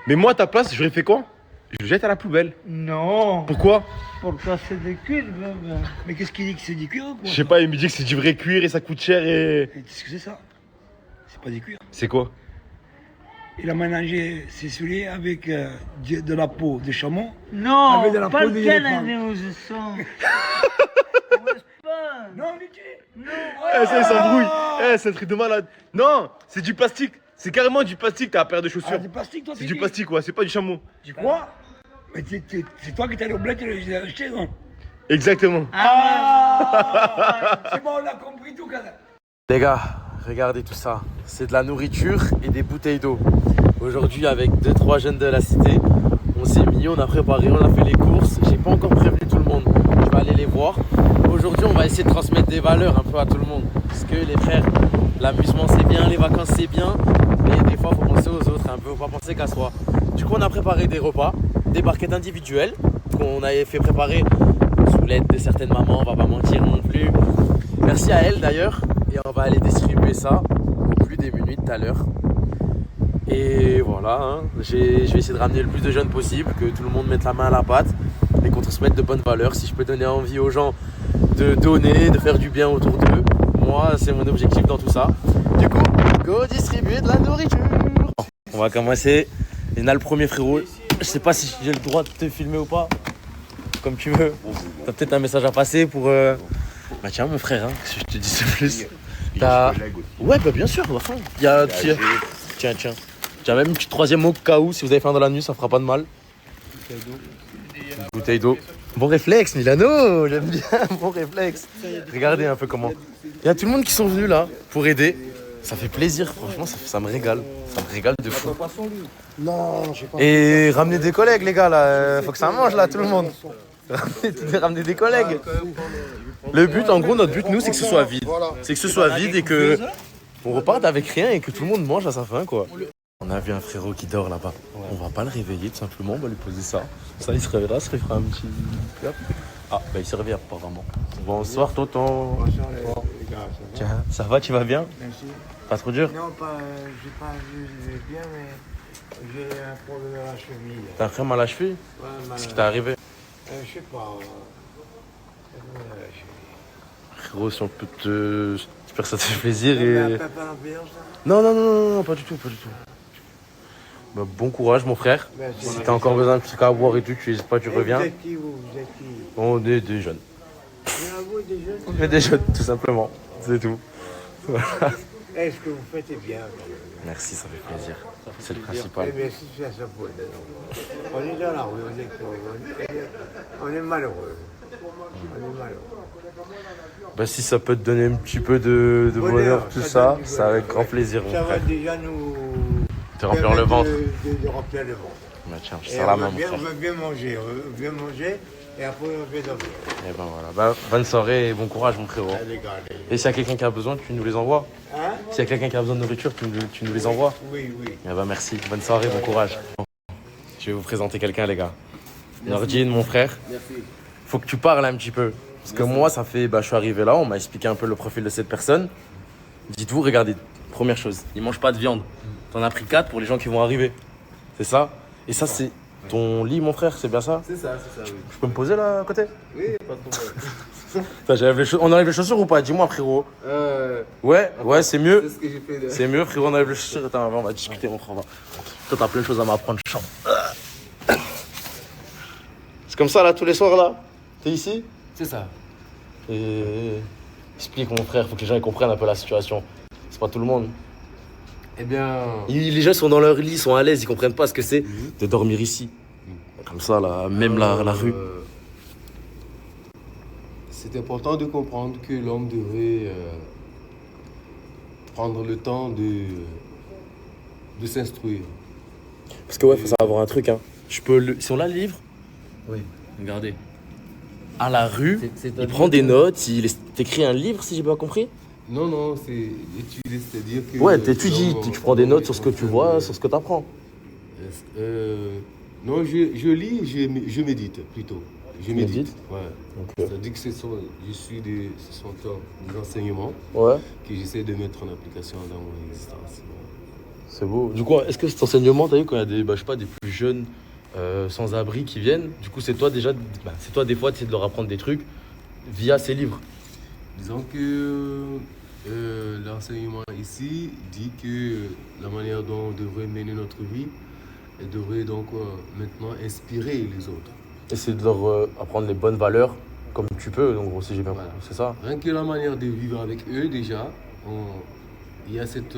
Mais moi à ta place, j'aurais fait quoi? Je le jette à la poubelle. Non. Pourquoi? Pour casser des cuirs, même. Mais qu'est-ce qu'il dit que c'est du cuir ou quoi? Je sais pas, il me dit que c'est du vrai cuir et ça coûte cher et... Qu'est-ce que c'est ça? C'est pas du cuir. C'est quoi? Il a mélangé ses souliers avec de la peau de chameau. Non, avec de la pas peau le d'éléphant. canadien aux sons. Non, Non. Ça, il s'embrouille. C'est un truc de malade. Non, c'est du plastique. C'est carrément du plastique, ta paire de chaussures. Ah, du plastique, toi, c'est du plastique, ouais, c'est pas du chameau. Tu crois? Mais c'est toi qui t'es allé au bled, tu l'as acheté, non? Exactement. C'est bon, on a compris tout, Canada. Les gars, regardez tout ça. C'est de la nourriture et des bouteilles d'eau. Aujourd'hui, avec 2-3 jeunes de la cité, on s'est mis, on a préparé, on a fait les courses. J'ai pas encore prévenu tout le monde. Je vais aller les voir. Aujourd'hui, on va essayer de transmettre des valeurs un peu à tout le monde. Parce que les frères, l'amusement c'est bien, les vacances c'est bien. Mais des fois, il faut penser aux autres un peu, faut pas penser qu'à soi. Du coup, on a préparé des repas, des barquettes individuelles qu'on avait fait préparer sous l'aide de certaines mamans, on va pas mentir non plus. Merci à elles d'ailleurs. Et on va aller distribuer ça aux plus démunis tout à l'heure. Et voilà, hein. Je vais essayer de ramener le plus de jeunes possible, que tout le monde mette la main à la pâte et qu'on transmette de bonnes valeurs. Si je peux donner envie aux gens de donner, de faire du bien autour d'eux, moi c'est mon objectif dans tout ça. Du coup, go distribuer de la nourriture. On va commencer. Il y en a le premier frérot. Je sais pas si j'ai le droit de te filmer ou pas. Comme tu veux. T'as peut-être un message à passer pour... Bah tiens mon frère, hein, si je te dis c'est plus. T'as... Ouais bah bien sûr, à fond. Il y a... Tiens. Tiens même une petite troisième au cas où, si vous avez faim dans la nuit, ça fera pas de mal. Bouteille d'eau. Bon réflexe Milano, j'aime bien, bon réflexe. Regardez un peu comment. Il y a tout le monde qui sont venus là pour aider. Ça fait plaisir, franchement, ça me régale. Ça me régale de fou. Non, j'ai pas. Et ramenez des collègues les gars là, faut que ça mange là tout le monde. Ramenez des collègues. Le but, en gros, notre but, nous, c'est que ce soit vide. C'est que ce soit vide et que on reparte avec rien et que tout le monde mange à sa faim, quoi. On a vu un frérot qui dort là-bas. On va pas le réveiller, tout simplement. On va lui poser ça. Ça, il se réveillera, il fera un petit... Ah, bah il se réveille apparemment. Bonsoir, tonton. Bonsoir, les gars. Tiens, ça va, tu vas bien? Merci. Pas trop dur? Non, j'ai pas vu bien, mais j'ai un problème à la cheville. T'as un frère mal à la cheville? Ouais, Qu'est-ce qui t'est arrivé? Je sais pas. Frérot, si on peut te... J'espère que ça te fait plaisir Et... et... Non, pas du tout. Bah, bon courage, mon frère. Merci. Si t'as encore besoin de trucs à boire et tout, tu n'hésites pas, tu reviens. Vous êtes qui, vous êtes qui? On est des jeunes. Vous, des jeunes? On est des jeunes, tout simplement. C'est tout. Voilà. Eh, ce que vous faites est bien. Merci, ça fait plaisir. C'est le principal. Eh bien, si tu fais ça pour on est dans la rue, on est malheureux. On est malheureux. Bah, si ça peut te donner un petit peu de bonheur, tout ça, ça avec grand plaisir, mon Ça va frère. déjà nous... Te remplir le ventre. De remplir le ventre. Bah, tiens, je Et serre la on main, va mon bien, frère. on va bien manger, et après on va dormir. Et ben voilà. Bah, bonne soirée et bon courage, mon frérot. Allez, gars, allez. Et s'il y a quelqu'un qui a besoin, tu nous les envoies. Hein? S'il y a quelqu'un qui a besoin de nourriture, tu nous les envoies. Oui, oui. Eh ben merci. Bonne soirée, bon courage. Je vais vous présenter quelqu'un, les gars. Nordine, mon frère. Merci. Faut que tu parles un petit peu. Parce que moi, ça fait. Bah, je suis arrivé là, on m'a expliqué un peu le profil de cette personne. Dites-vous, regardez, première chose, il mange pas de viande. T'en as pris 4 pour les gens qui vont arriver. C'est ça? Et ça, c'est ton lit, mon frère, c'est bien ça? C'est ça, oui. Je peux me poser là à côté? Oui, pas de problème. Putain, on enlève les chaussures ou pas? Dis-moi, frérot. Ouais, c'est mieux. C'est ce que j'ai fait. C'est mieux, frérot, on enlève les chaussures. Attends, on va discuter, mon frère. Toi, t'as plein de choses à m'apprendre, champ. C'est comme ça, là, tous les soirs, là? T'es ici? C'est ça. Et... Explique, mon frère, faut que les gens ils comprennent un peu la situation. C'est pas tout le monde. Eh bien... Les gens sont dans leur lit, ils sont à l'aise, ils comprennent pas ce que c'est de dormir ici. Comme ça, là, même la rue. C'est important de comprendre que l'homme devrait prendre le temps de s'instruire. Parce que ouais, faut savoir un truc, hein. Si on a le livre, oui. Regardez. À la rue, il prend des notes, il t'écrit un livre, si j'ai bien compris. Non, c'est étudier, c'est-à-dire que... Ouais, t'étudies, tu prends des notes sur ce que tu vois, sur ce que t'apprends. Non, je lis, je médite plutôt. Je médite. Ouais. Okay. C'est-à-dire que ce sont des enseignements ouais. que j'essaie de mettre en application dans mon existence. C'est beau. Du coup, est-ce que cet enseignement, t'as vu, quand il y a des, je sais pas, des plus jeunes sans-abri qui viennent, du coup, c'est toi déjà, c'est toi des fois, tu essaies de leur apprendre des trucs via ces livres. Disons que l'enseignement ici dit que la manière dont on devrait mener notre vie, elle devrait donc maintenant inspirer les autres. Essayer de leur apprendre les bonnes valeurs comme tu peux, donc si j'ai bien compris, c'est ça. Rien que la manière de vivre avec eux déjà, il y a cette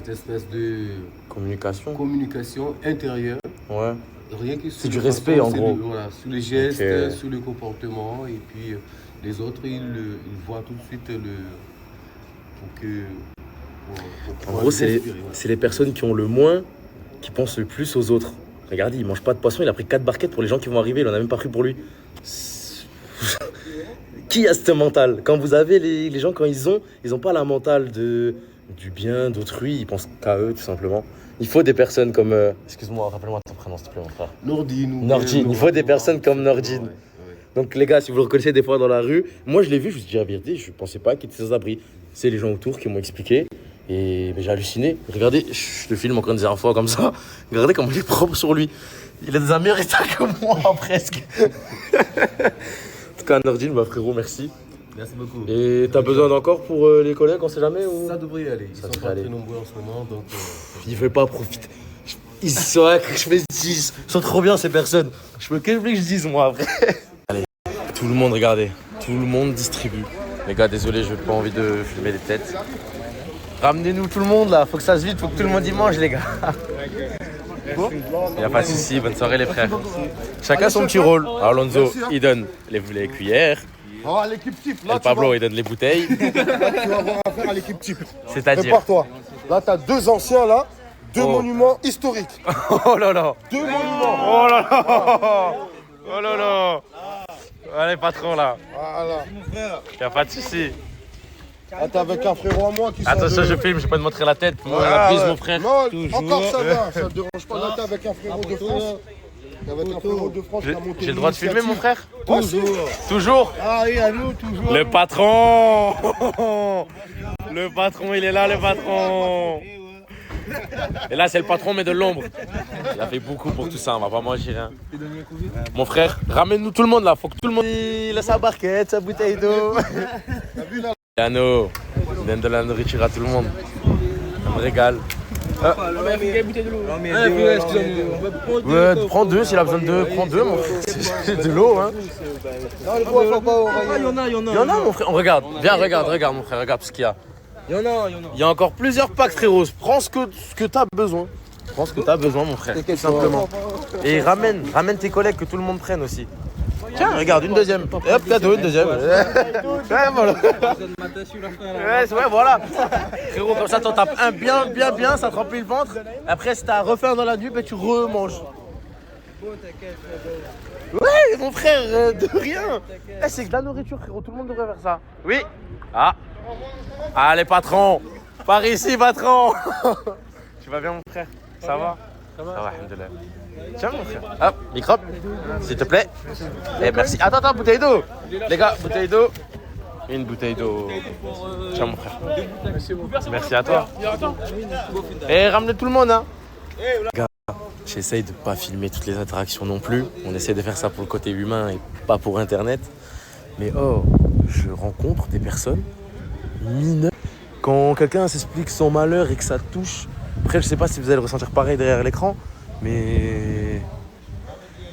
espèce de communication intérieure. Ouais. Rien que c'est du respect en gros. Voilà, sous les gestes, sous le comportement, et puis les autres ils voient tout de suite en gros, c'est les personnes qui ont le moins qui pensent le plus aux autres. Regardez, il mange pas de poisson, il a pris 4 barquettes pour les gens qui vont arriver, il en a même pas pris pour lui. Qui a ce mental? Quand vous avez les gens, quand ils ont pas la mentale du bien d'autrui, ils pensent qu'à eux tout simplement. Il faut des personnes comme... excuse-moi, rappelle-moi ton prénom s'il te plaît, mon frère. Nordine. Nordine, il faut des personnes comme Nordine. Donc les gars, si vous le reconnaissez des fois dans la rue, moi je l'ai vu, je me suis dit la vérité, je pensais pas qu'il était sans abri. C'est les gens autour qui m'ont expliqué et j'ai halluciné. Regardez, je te filme encore une deuxième fois comme ça. Regardez comment il est propre sur lui. Il a des meilleurs états que moi presque. En tout cas, Nordine, bah frérot, merci. Merci beaucoup. Et t'as besoin d'encore pour les collègues, on sait jamais ou... Ça devrait y aller. Ils sont pas très nombreux en ce moment, donc... Il veut pas profiter. Ils sont là, je me dis, ils sont trop bien ces personnes. Qu'est-ce que je dise moi après? Allez, tout le monde, regardez. Tout le monde distribue. Les gars, désolé, je n'ai pas envie de filmer les têtes. Ramenez-nous tout le monde là, faut que ça se vide, faut que tout le monde y mange les gars. Il n'y a pas de soucis, bonne soirée les frères. Chacun son petit rôle. Alonso, il donne les cuillères. Oh, l'équipe type, là, El Pablo, il donne les bouteilles. Là, tu vas avoir affaire à l'équipe type. C'est-à-dire? Prépare-toi. Là, t'as 2 anciens, là. 2 monuments historiques. Oh là là. 2 monuments. Oh là là. Oh là là. Allez, patron, là. Voilà. Y a pas de soucis. Ah, t'es avec un frérot à moi qui attention, je filme, je vais pas te montrer la tête. La bise, mon frère. Non, encore ça va, ça te dérange pas. Là, t'es avec un frérot de France. Avec un frérot de France qui a monté. J'ai le droit de filmer, mon frère? Toujours. Toujours? Ah oui, à nous, toujours. Le patron. Le patron, il est là, le patron. Et là, c'est le patron, mais de l'ombre. Il a fait beaucoup pour tout ça, on va pas manger. Hein. Mon frère, ramène-nous tout le monde là. Faut que tout le monde. Il a sa barquette, sa bouteille d'eau. Yano, il donne de la nourriture à tout le monde. Ça me régale. Ouais, prends deux s'il a besoin de deux. Prends deux, mon frère. C'est de l'eau, hein. Il y en a. Il y en a, mon frère. On regarde. Viens, regarde, mon frère. Regarde ce qu'il y a. Il y en a. Il y a encore plusieurs packs, frérot. Prends ce que t'as besoin. Prends ce que t'as besoin, mon frère. Tout simplement. Et ramène tes collègues, que tout le monde prenne aussi. Tiens, regarde, une deuxième. Hop, cadeau, une deuxième. Ouais, voilà. Ouais, voilà. Frérot, comme ça, t'en tapes un bien, ça te remplit le ventre. Après, si t'as refaim dans la nuit, ben, tu remanges. Ouais, mon frère, de rien. C'est que de la nourriture, frérot. Tout le monde devrait faire ça. Oui. Ah. Allez, patron. Par ici, patron. Tu vas bien, mon frère? Ça va? Ça va, alhamdoulilah. Tiens, mon frère. Hop, microbe, s'il te plaît. Et merci. Attends, bouteille d'eau. Les gars, bouteille d'eau. Une bouteille d'eau. Tiens, mon frère. Merci à toi. Et ramenez tout le monde, hein. Les gars, j'essaye de ne pas filmer toutes les interactions non plus. On essaie de faire ça pour le côté humain et pas pour Internet. Mais je rencontre des personnes mineures. Quand quelqu'un s'explique son malheur et que ça touche, après, je sais pas si vous allez le ressentir pareil derrière l'écran, mais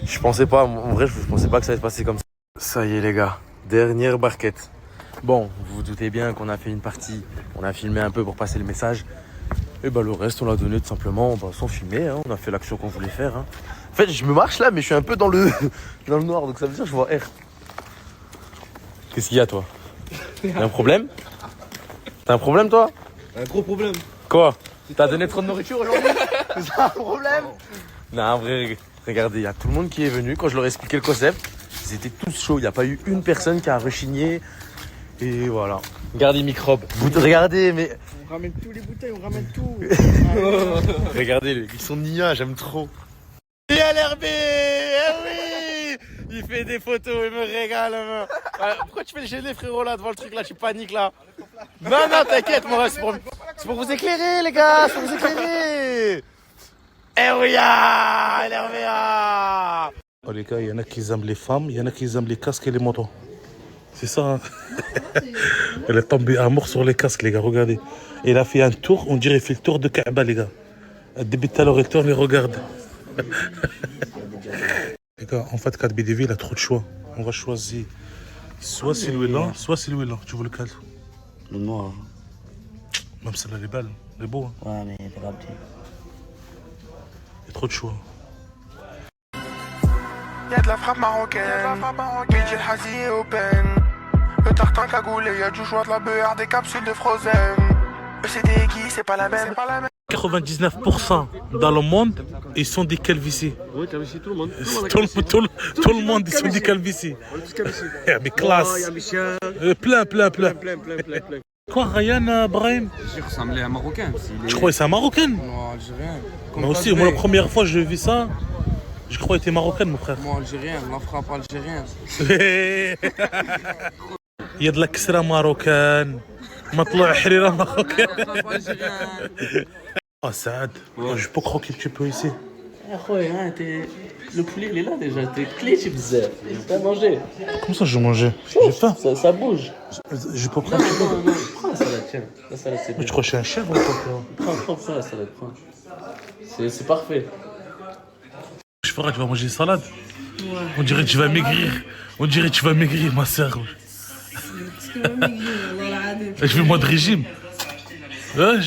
je pensais pas, en vrai, je pensais pas que ça allait se passer comme ça. Ça y est, les gars, dernière barquette. Bon, vous vous doutez bien qu'on a fait une partie, on a filmé un peu pour passer le message. Et bah, le reste, on l'a donné tout simplement sans filmer, hein. On a fait l'action qu'on voulait faire. Hein. En fait, je me marche là, mais je suis un peu dans le noir, donc ça veut dire que je vois R. Qu'est-ce qu'il y a, toi? T'as un problème? T'as un problème, toi? Un gros problème. Quoi? T'as donné trop de nourriture aujourd'hui? C'est un problème? Non, en vrai, regardez, il y a tout le monde qui est venu. Quand je leur ai expliqué le concept, ils étaient tous chauds. Il n'y a pas eu une personne qui a rechigné. Et voilà. Regardez, microbes. Regardez, mais... On ramène tous les bouteilles, on ramène tout. Regardez, ils sont niais, j'aime trop. Et LRB, oui. Il fait des photos, il me régale. Pourquoi tu fais le gêner, frérot, là, devant le truc, là? Tu paniques, là. Non, t'inquiète, moi, c'est pour vous éclairer, les gars, c'est pour vous éclairer. Eh oui, LRVA. Oh, les gars, il y en a qui aiment les femmes, il y en a qui aiment les casques et les motos. C'est ça, hein. Elle est tombée à mort sur les casques, les gars, regardez. Il a fait un tour, on dirait qu'il fait le tour de Kaaba, les gars. Depuis tout à l'heure, il tourne, il regarde. Les gars, en fait, 4 BDV, il a trop de choix. On va choisir soit celui-là, soit celui-là. Tu veux lequel? Le noir. Même celle-là, elle est belle, elle est beau. Hein. Ouais, mais t'es pas petit. Il y a trop de choix. Y'a de la frappe marocaine, midi le hazi open. Le tartin cagoulé, y'a du joie de la beurre, des capsules de Frozen. C'est des Guy, c'est pas la même. 99% dans le monde, ils sont des calvities. Oui, calvitie, tout le monde. Tout le monde, ils sont des calvities. Mais classe. Plein. Quoi, Ryan Brahim? J'ai ressemblé à un Marocain. Tu crois que c'est un Marocain? Non, algérien. Moi aussi, moi la première fois que je vis ça, je crois que t'es marocain, mon frère. Moi, algérien, la frappe algérienne. Il y a de la kisra marocaine. مطلوع حريرة marocaine. Ah, Saad, je peux croquer un petit peu ici. Le poulet, il est là déjà. T'es clé, tu faisais. T'as mangé. Comment ça, je mangeais? J'ai faim. Ça bouge. Je peux prendre un petit peu. Prends la salade, tiens. La salade, c'est Mais tu crois que je suis un chef ou quoi? Prends ça, la salade. Prends. C'est parfait. Je ferai, tu vas manger une salade. Ouais. On dirait que tu vas maigrir. Ma soeur. Je fais moi de régime. Ouais.